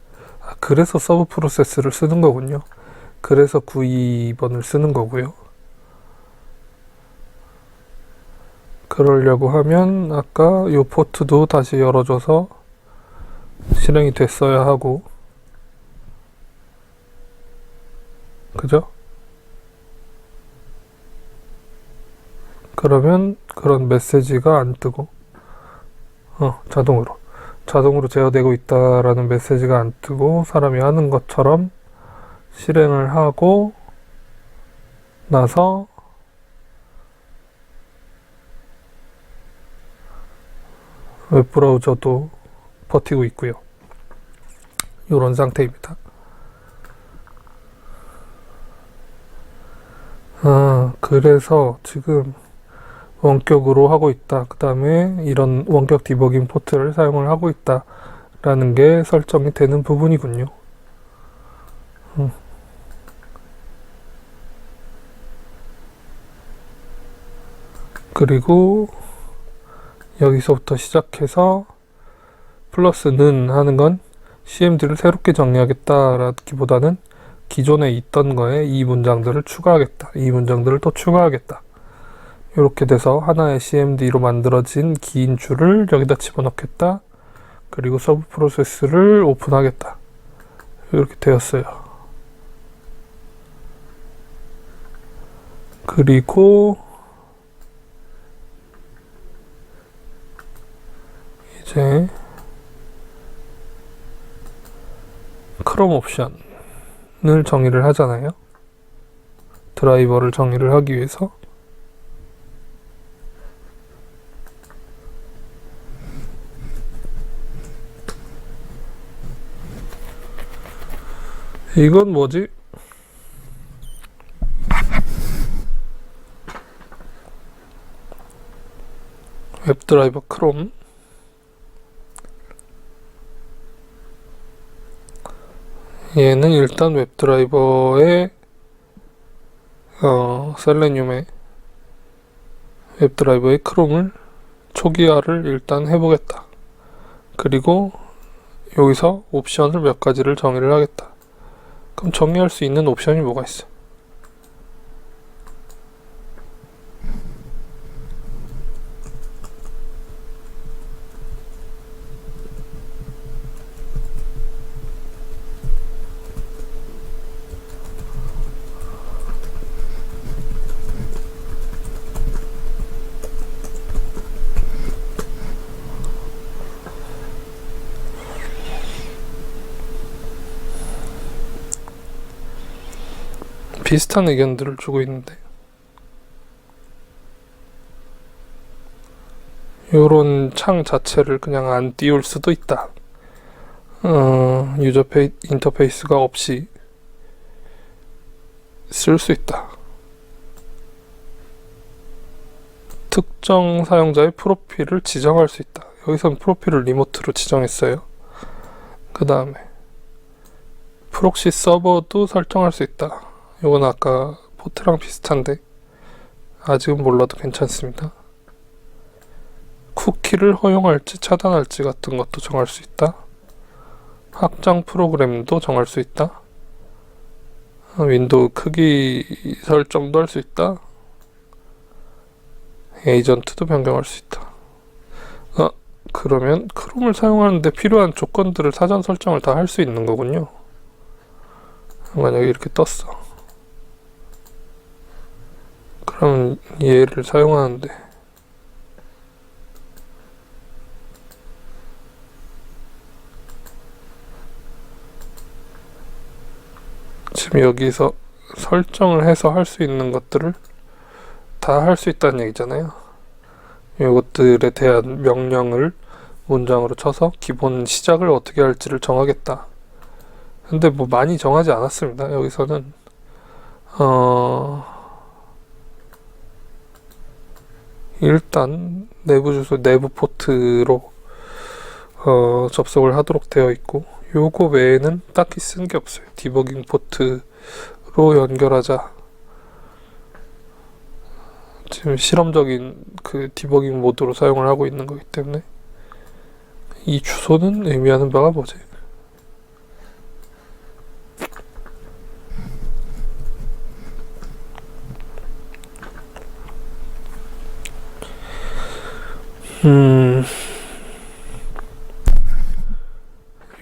그래서 서브 프로세스를 쓰는 거군요. 그래서 92번을 쓰는 거고요. 그러려고 하면 아까 이 포트도 다시 열어줘서 실행이 됐어야 하고, 그죠? 그러면 그런 메시지가 안 뜨고 자동으로 제어되고 있다라는 메시지가 안 뜨고 사람이 하는 것처럼 실행을 하고 나서 웹브라우저도 버티고 있고요. 이런 상태입니다. 그래서 지금 원격으로 하고 있다. 그 다음에 이런 원격 디버깅 포트를 사용을 하고 있다. 라는 게 설정이 되는 부분이군요. 그리고 여기서부터 시작해서 플러스는 하는 건 CMD를 새롭게 정리하겠다라기보다는 기존에 있던 거에 이 문장들을 추가하겠다. 이 문장들을 또 추가하겠다. 이렇게 돼서 하나의 CMD로 만들어진 긴 줄을 여기다 집어넣겠다. 그리고 서브 프로세스를 오픈하겠다. 이렇게 되었어요. 그리고 이제 크롬 옵션을 정의를 하잖아요. 드라이버를 정의를 하기 위해서. 이건 뭐지? 웹드라이버 크롬. 얘는 일단 웹드라이버의 셀레늄의 웹드라이버의 크롬을 초기화를 일단 해보겠다. 그리고 여기서 옵션을 몇 가지를 정의를 하겠다. 그럼 정의할 수 있는 옵션이 뭐가 있어? 비슷한 의견들을 주고 있는데 요런 창 자체를 그냥 안 띄울 수도 있다. 유저 인터페이스가 없이 쓸 수 있다. 특정 사용자의 프로필을 지정할 수 있다. 여기선 프로필을 리모트로 지정했어요. 그 다음에 프록시 서버도 설정할 수 있다. 이건 아까 포트랑 비슷한데 아직은 몰라도 괜찮습니다. 쿠키를 허용할지 차단할지 같은 것도 정할 수 있다. 확장 프로그램도 정할 수 있다. 윈도우 크기 설정도 할 수 있다. 에이전트도 변경할 수 있다. 그러면 크롬을 사용하는데 필요한 조건들을 사전 설정을 다 할 수 있는 거군요. 만약에 이렇게 떴어. 그럼 얘를 사용하는데 지금 여기서 설정을 해서 할 수 있는 것들을 다 할 수 있다는 얘기잖아요. 이것들에 대한 명령을 문장으로 쳐서 기본 시작을 어떻게 할지를 정하겠다. 근데 뭐 많이 정하지 않았습니다. 여기서는 일단 내부 주소, 내부 포트로 접속을 하도록 되어 있고 요거 외에는 딱히 쓴 게 없어요. 디버깅 포트로 연결하자. 지금 실험적인 그 디버깅 모드로 사용을 하고 있는 거기 때문에 이 주소는 의미하는 바가 뭐지?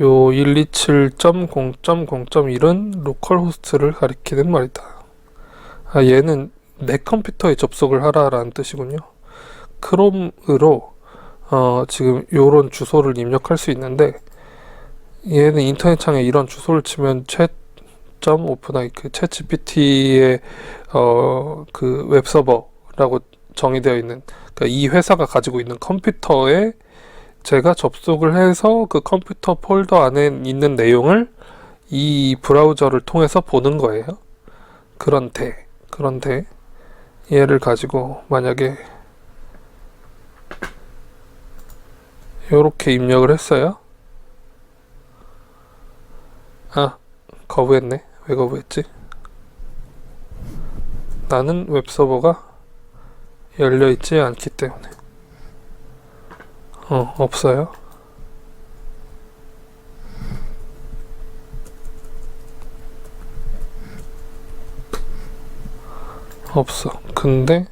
요 127.0.0.1은 로컬 호스트를 가리키는 말이다. 얘는 내 컴퓨터에 접속을 하라라는 뜻이군요. 크롬으로 지금 요런 주소를 입력할 수 있는데 얘는 인터넷 창에 이런 주소를 치면 챗.오픈아이크 챗GPT의 그 웹서버라고 정의되어 있는 그러니까 이 회사가 가지고 있는 컴퓨터에 제가 접속을 해서 그 컴퓨터 폴더 안에 있는 내용을 이 브라우저를 통해서 보는 거예요. 그런데 얘를 가지고 만약에 요렇게 입력을 했어요. 거부했네. 왜 거부했지? 나는 웹서버가 열려있지 않기 때문에 없어요. 없어. 근데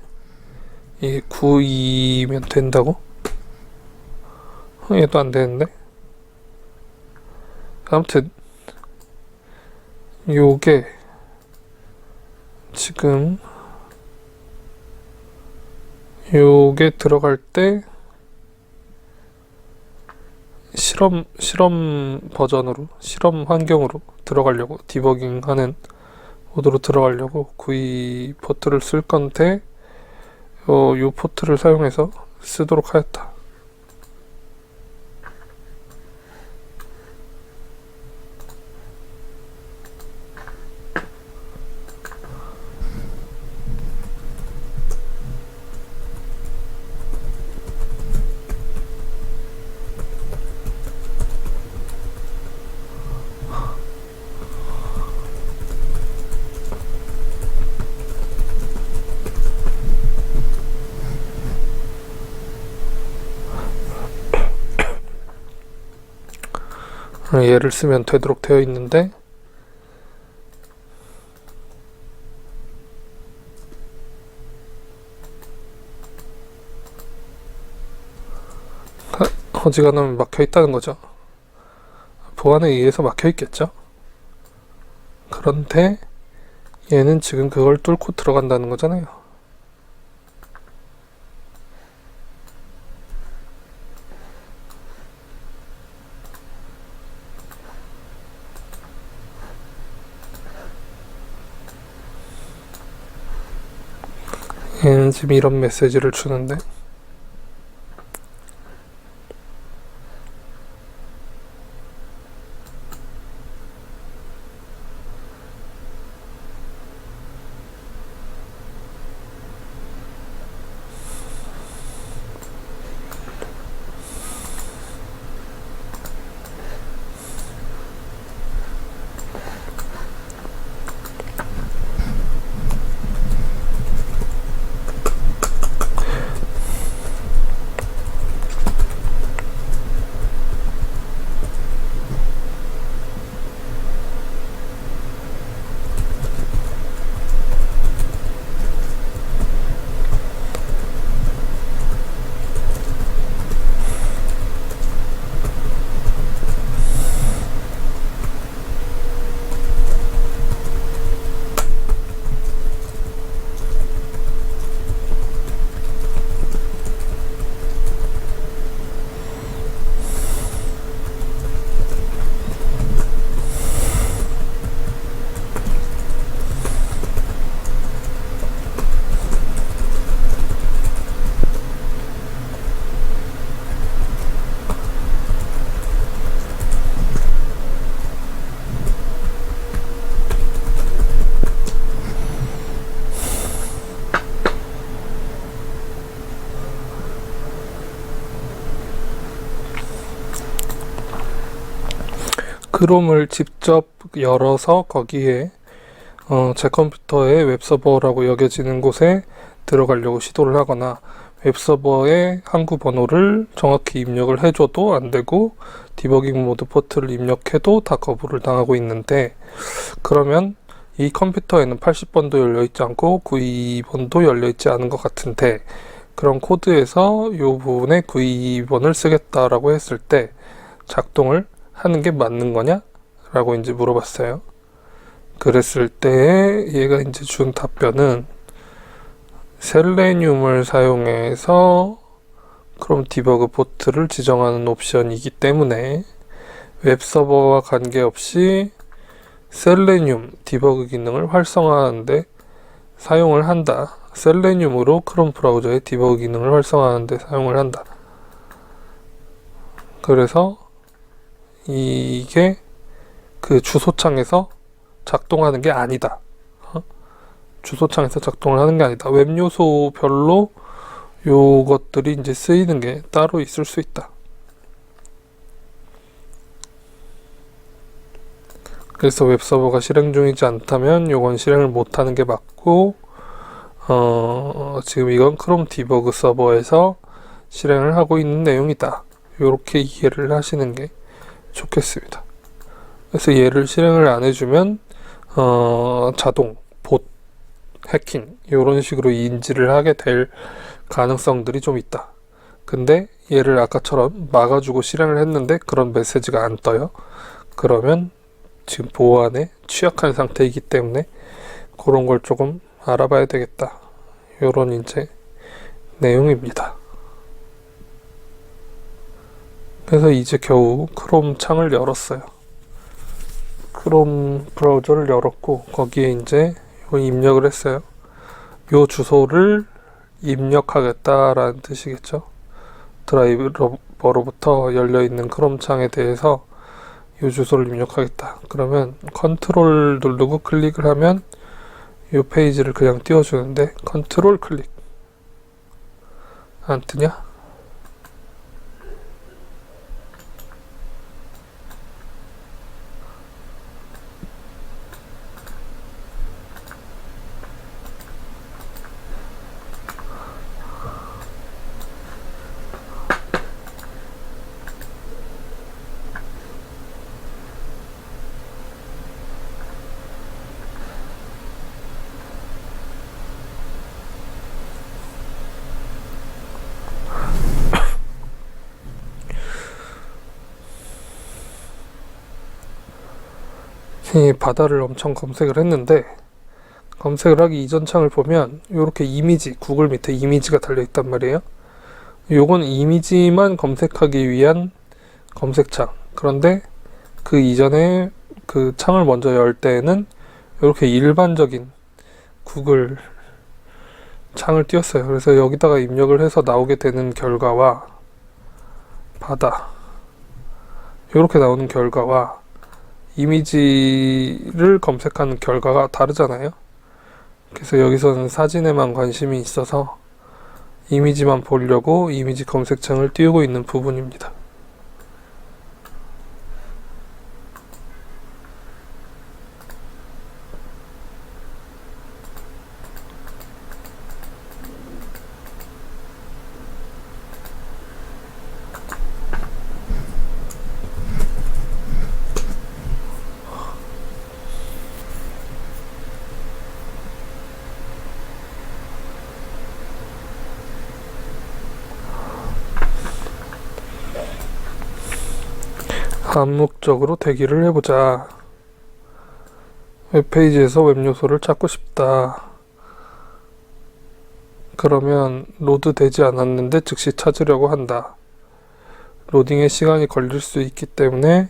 이게 9이면 된다고? 얘도 안 되는데? 아무튼 요게 지금 요게 들어갈 때 실험 버전으로 실험 환경으로 들어가려고 디버깅 하는 모드로 들어가려고 구이 포트를 쓸 건데 요 포트를 사용해서 쓰도록 하였다. 얘를 쓰면 되도록 되어 있는데 어지간하면 막혀 있다는 거죠. 보안에 의해서 막혀 있겠죠. 그런데 얘는 지금 그걸 뚫고 들어간다는 거잖아요. 얘는 지금 이런 메시지를 주는데 크롬을 직접 열어서 거기에 제 컴퓨터의 웹서버라고 여겨지는 곳에 들어가려고 시도를 하거나 웹서버의 항구 번호를 정확히 입력을 해줘도 안되고 디버깅 모드 포트를 입력해도 다 거부를 당하고 있는데, 그러면 이 컴퓨터에는 80번도 열려있지 않고 92번도 열려있지 않은 것 같은데, 그런 코드에서 이 부분에 92번을 쓰겠다라고 했을 때 작동을 하는 게 맞는 거냐? 라고 이제 물어봤어요. 그랬을 때 얘가 이제 준 답변은 셀레늄을 사용해서 크롬 디버그 포트를 지정하는 옵션이기 때문에 웹서버와 관계없이 셀레늄 디버그 기능을 활성화하는데 사용을 한다. 셀레늄으로 크롬 브라우저의 디버그 기능을 활성화하는데 사용을 한다. 그래서 이게 그 주소창에서 작동하는 게 아니다. 주소창에서 작동을 하는 게 아니다. 웹 요소별로 요것들이 이제 쓰이는 게 따로 있을 수 있다. 그래서 웹서버가 실행 중이지 않다면 요건 실행을 못하는 게 맞고, 지금 이건 크롬 디버그 서버에서 실행을 하고 있는 내용이다. 요렇게 이해를 하시는 게 좋겠습니다. 그래서 얘를 실행을 안 해주면 자동, 봇, 해킹 이런 식으로 인지를 하게 될 가능성들이 좀 있다. 근데 얘를 아까처럼 막아주고 실행을 했는데 그런 메시지가 안 떠요. 그러면 지금 보안에 취약한 상태이기 때문에 그런 걸 조금 알아봐야 되겠다. 요런 이제 내용입니다. 그래서 이제 겨우 크롬 창을 열었어요. 크롬 브라우저를 열었고 거기에 이제 입력을 했어요. 요 주소를 입력하겠다라는 뜻이겠죠. 드라이버로부터 열려있는 크롬 창에 대해서 요 주소를 입력하겠다. 그러면 컨트롤 누르고 클릭을 하면 요 페이지를 그냥 띄워주는데 컨트롤 클릭 안 뜨냐? 이 바다를 엄청 검색을 했는데, 검색을 하기 이전 창을 보면 이렇게 이미지, 구글 밑에 이미지가 달려있단 말이에요. 요건 이미지만 검색하기 위한 검색창. 그런데 그 이전에 그 창을 먼저 열 때에는 이렇게 일반적인 구글 창을 띄웠어요. 그래서 여기다가 입력을 해서 나오게 되는 결과와 바다, 이렇게 나오는 결과와 이미지를 검색하는 결과가 다르잖아요. 그래서 여기서는 사진에만 관심이 있어서 이미지만 보려고 이미지 검색창을 띄우고 있는 부분입니다. 암묵적으로 대기를 해보자. 웹페이지에서 웹 요소를 찾고 싶다. 그러면 로드 되지 않았는데 즉시 찾으려고 한다. 로딩에 시간이 걸릴 수 있기 때문에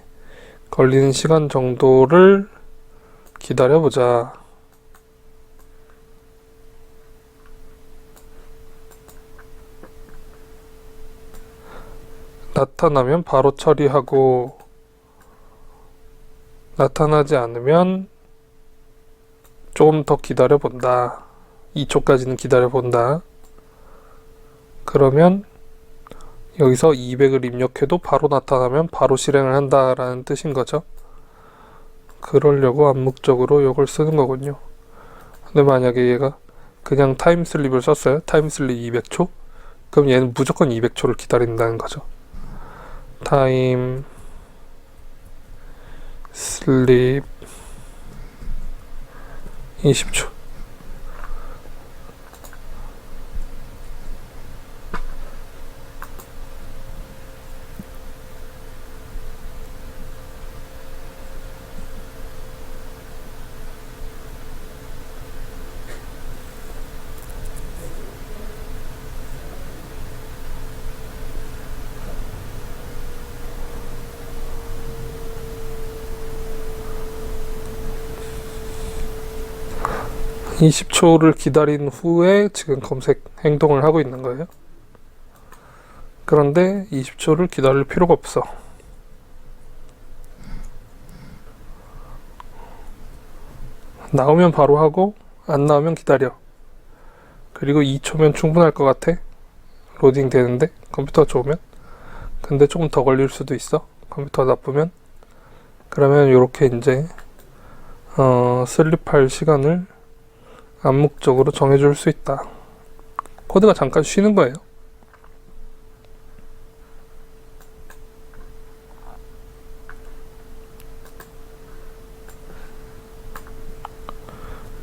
걸리는 시간 정도를 기다려보자. 나타나면 바로 처리하고, 나타나지 않으면 조금 더 기다려본다. 2초까지는 기다려본다. 그러면 여기서 200을 입력해도 바로 나타나면 바로 실행을 한다라는 뜻인 거죠. 그러려고 암묵적으로 이걸 쓰는 거군요. 근데 만약에 얘가 그냥 타임슬립을 썼어요. 타임슬립 200초? 그럼 얘는 무조건 200초를 기다린다는 거죠. 타임 슬립 20초. 20초를 기다린 후에 지금 검색 행동을 하고 있는 거예요. 그런데 20초를 기다릴 필요가 없어. 나오면 바로 하고 안 나오면 기다려. 그리고 2초면 충분할 것 같아. 로딩 되는데 컴퓨터가 좋으면. 근데 조금 더 걸릴 수도 있어. 컴퓨터가 나쁘면. 그러면 이렇게 이제 슬립할 시간을 암묵적으로 정해줄 수 있다. 코드가 잠깐 쉬는 거예요.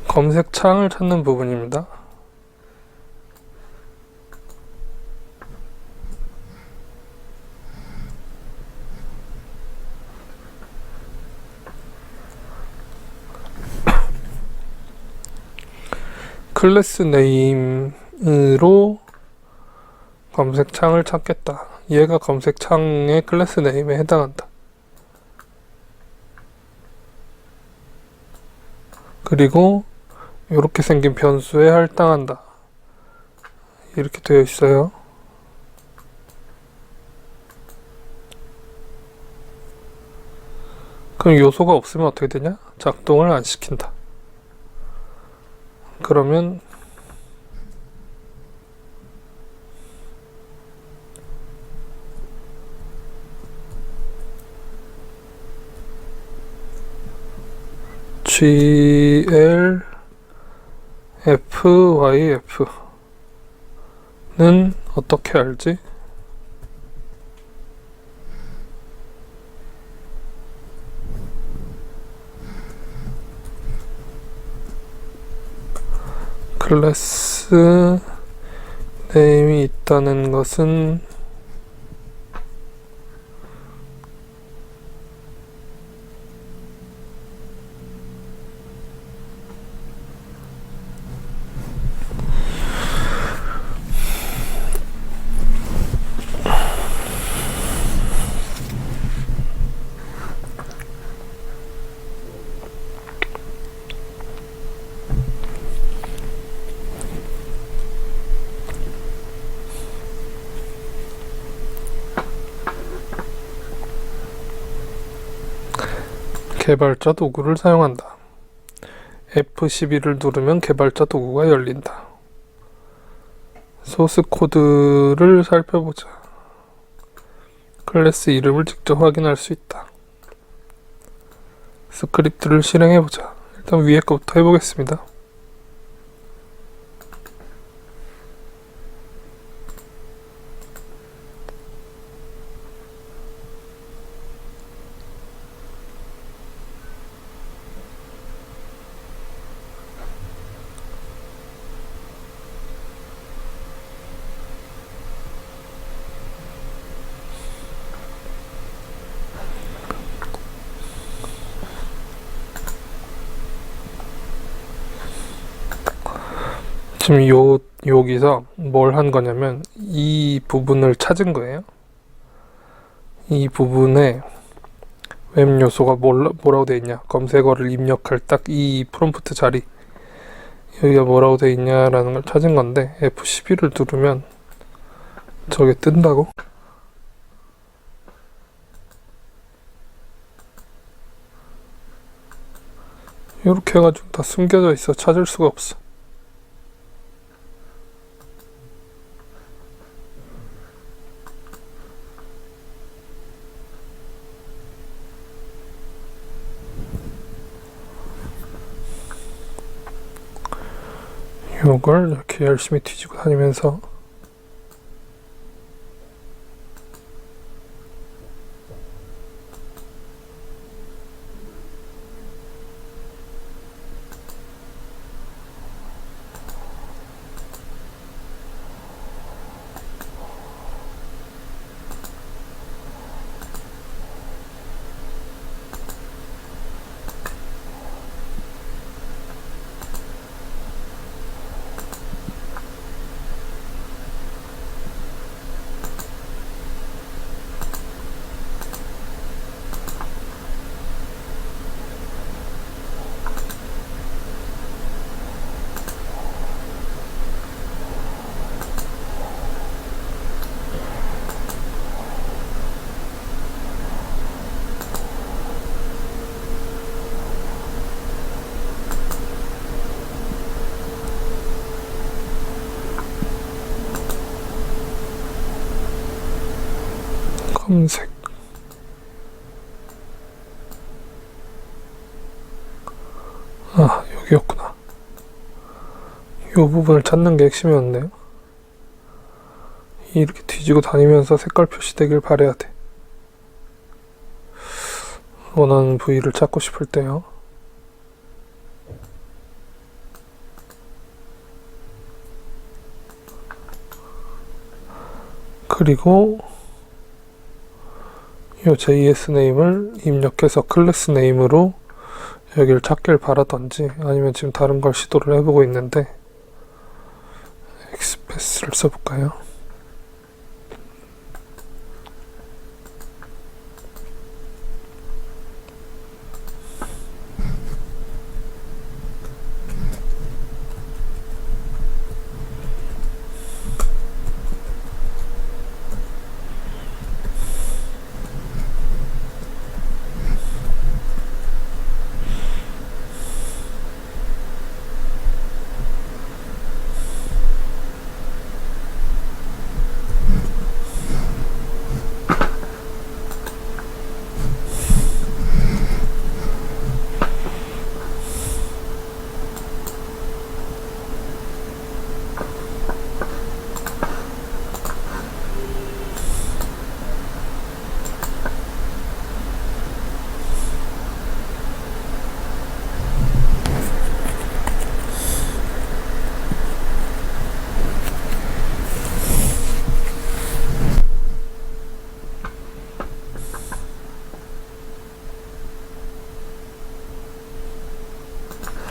검색창을 찾는 부분입니다. 클래스 네임으로 검색창을 찾겠다. 얘가 검색창의 클래스 네임에 해당한다. 그리고 이렇게 생긴 변수에 할당한다. 이렇게 되어 있어요. 그럼 요소가 없으면 어떻게 되냐? 작동을 안 시킨다. 그러면 glfyf는 어떻게 알지? 클래스 네임이 있다는 것은 개발자 도구를 사용한다. F12를 누르면 개발자 도구가 열린다. 소스 코드를 살펴보자. 클래스 이름을 직접 확인할 수 있다. 스크립트를 실행해보자. 일단 위에 거부터 해보겠습니다. 지금 여기서 뭘 한 거냐면 이 부분을 찾은 거예요. 이 부분에 웹 요소가 뭐라고 되어 있냐, 검색어를 입력할 딱 이 프롬프트 자리, 여기가 뭐라고 되어 있냐라는 걸 찾은 건데, F12를 누르면 저게 뜬다고? 이렇게 해가지고 다 숨겨져 있어. 찾을 수가 없어. 이걸 이렇게 열심히 뒤지고 다니면서 검색. 아, 여기였구나. 이 부분을 찾는 게 핵심이었네요. 이렇게 뒤지고 다니면서 색깔 표시되길 바래야 돼. 원하는 부위를 찾고 싶을 때요. 그리고 이 JS 네임을 입력해서 클래스 네임으로 여기를 찾길 바라던지, 아니면 지금 다른 걸 시도를 해보고 있는데, 엑스패스를 써볼까요?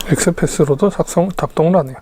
엑스패스로도 작동을 하네요.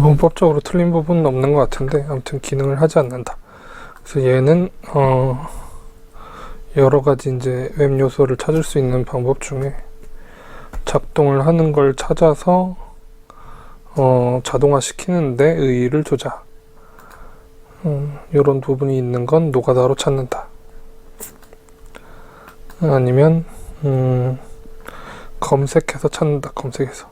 문법적으로 틀린 부분은 없는 것 같은데 아무튼 기능을 하지 않는다. 그래서 얘는 여러 가지 이제 웹 요소를 찾을 수 있는 방법 중에 작동을 하는 걸 찾아서 자동화 시키는데 의의를 두자. 이런 부분이 있는 건 노가다로 찾는다. 아니면 검색해서 찾는다. 검색해서.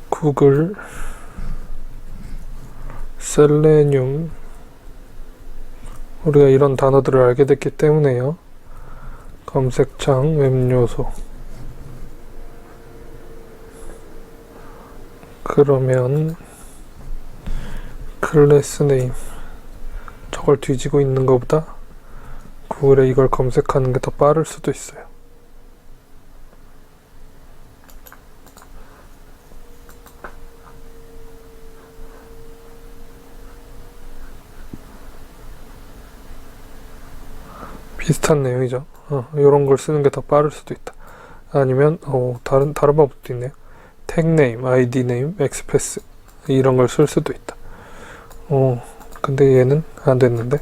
구글 셀레늄, 우리가 이런 단어들을 알게 됐기 때문에요. 검색창 웹요소. 그러면 클래스 네임, 저걸 뒤지고 있는 것보다 구글에 이걸 검색하는 게 더 빠를 수도 있어요. 비슷한 내용이죠. 이런 걸 쓰는 게 더 빠를 수도 있다. 아니면 다른 방법도 있네요. 택네임, 아이디네임, 엑스패스 이런 걸 쓸 수도 있다. 근데 얘는 안 됐는데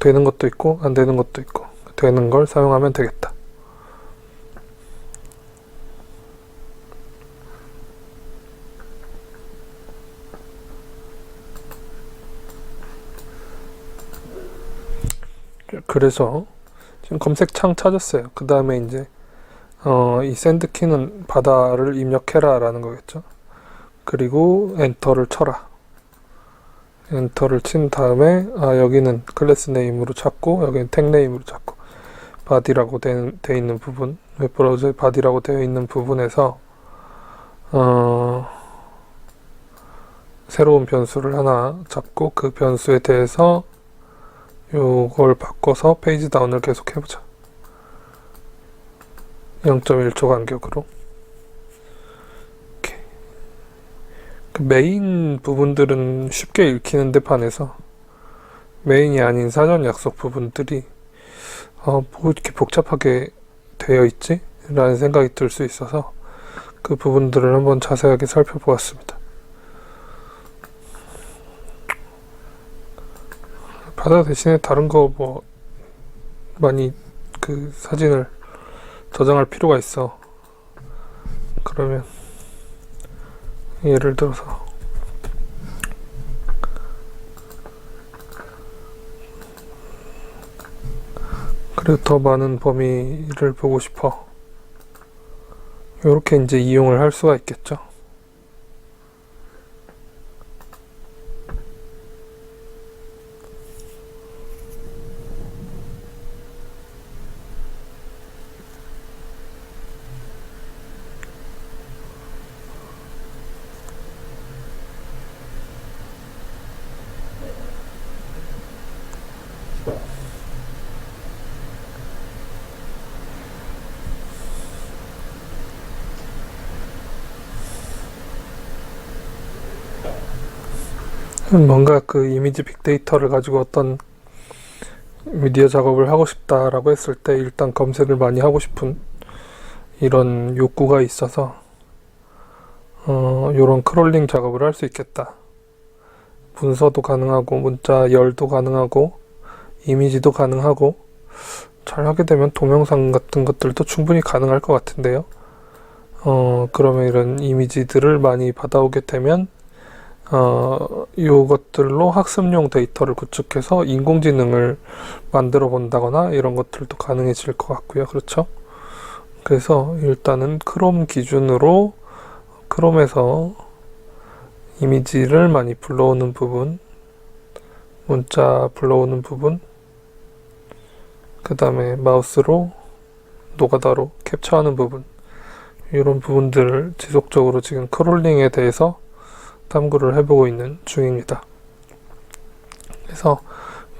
되는 것도 있고 안 되는 것도 있고, 되는 걸 사용하면 되겠다. 그래서 지금 검색창 찾았어요. 그 다음에 이제 이 샌드 키는 바다를 입력해라 라는 거겠죠. 그리고 엔터를 쳐라. 엔터를 친 다음에 여기는 클래스 네임으로 찾고 여기는 택 네임으로 찾고, 바디라고 돼 있는 부분, 웹브라우저에 바디라고 되어 있는 부분에서 새로운 변수를 하나 잡고 그 변수에 대해서 요걸 바꿔서 페이지 다운을 계속 해보자. 0.1초 간격으로. 이렇게. 그 메인 부분들은 쉽게 읽히는데 반해서 메인이 아닌 사전 약속 부분들이 뭐 이렇게 복잡하게 되어 있지? 라는 생각이 들 수 있어서 그 부분들을 한번 자세하게 살펴보았습니다. 바다 대신에 다른 거 뭐 많이 그 사진을 저장할 필요가 있어. 그러면 예를 들어서 그리고 더 많은 범위를 보고 싶어. 이렇게 이제 이용을 할 수가 있겠죠. 뭔가 그 이미지 빅데이터를 가지고 어떤 미디어 작업을 하고 싶다라고 했을 때 일단 검색을 많이 하고 싶은 이런 욕구가 있어서 요런 크롤링 작업을 할 수 있겠다. 문서도 가능하고 문자 열도 가능하고 이미지도 가능하고, 잘 하게 되면 동영상 같은 것들도 충분히 가능할 것 같은데요. 그러면 이런 이미지들을 많이 받아오게 되면 이것들로 학습용 데이터를 구축해서 인공지능을 만들어 본다거나 이런 것들도 가능해질 것 같고요. 그렇죠? 그래서 일단은 크롬 기준으로 크롬에서 이미지를 많이 불러오는 부분, 문자 불러오는 부분, 그 다음에 마우스로 노가다로 캡처하는 부분, 이런 부분들을 지속적으로 지금 크롤링에 대해서 탐구를 해보고 있는 중입니다. 그래서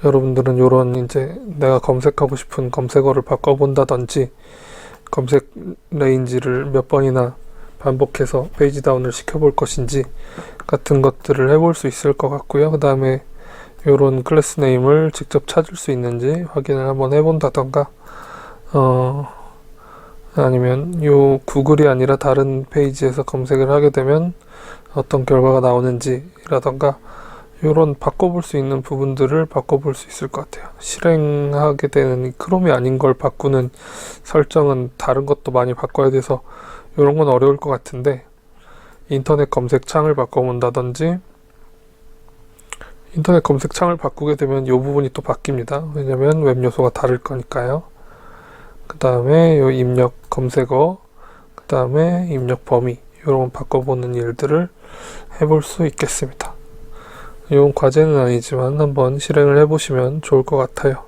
여러분들은 이런 이제 내가 검색하고 싶은 검색어를 바꿔본다든지 검색 레인지를 몇 번이나 반복해서 페이지 다운을 시켜볼 것인지 같은 것들을 해볼 수 있을 것 같고요. 그 다음에 이런 클래스 네임을 직접 찾을 수 있는지 확인을 한번 해본다던가 아니면 요 구글이 아니라 다른 페이지에서 검색을 하게 되면 어떤 결과가 나오는지라던가 이런 바꿔볼 수 있는 부분들을 바꿔볼 수 있을 것 같아요. 실행하게 되는 이 크롬이 아닌 걸 바꾸는 설정은 다른 것도 많이 바꿔야 돼서 이런 건 어려울 것 같은데, 인터넷 검색창을 바꿔본다든지, 인터넷 검색창을 바꾸게 되면 이 부분이 또 바뀝니다. 왜냐면 웹 요소가 다를 거니까요. 그 다음에 요 입력 검색어, 그 다음에 입력 범위, 이런 바꿔보는 일들을 해볼 수 있겠습니다. 이건 과제는 아니지만 한번 실행을 해보시면 좋을 것 같아요.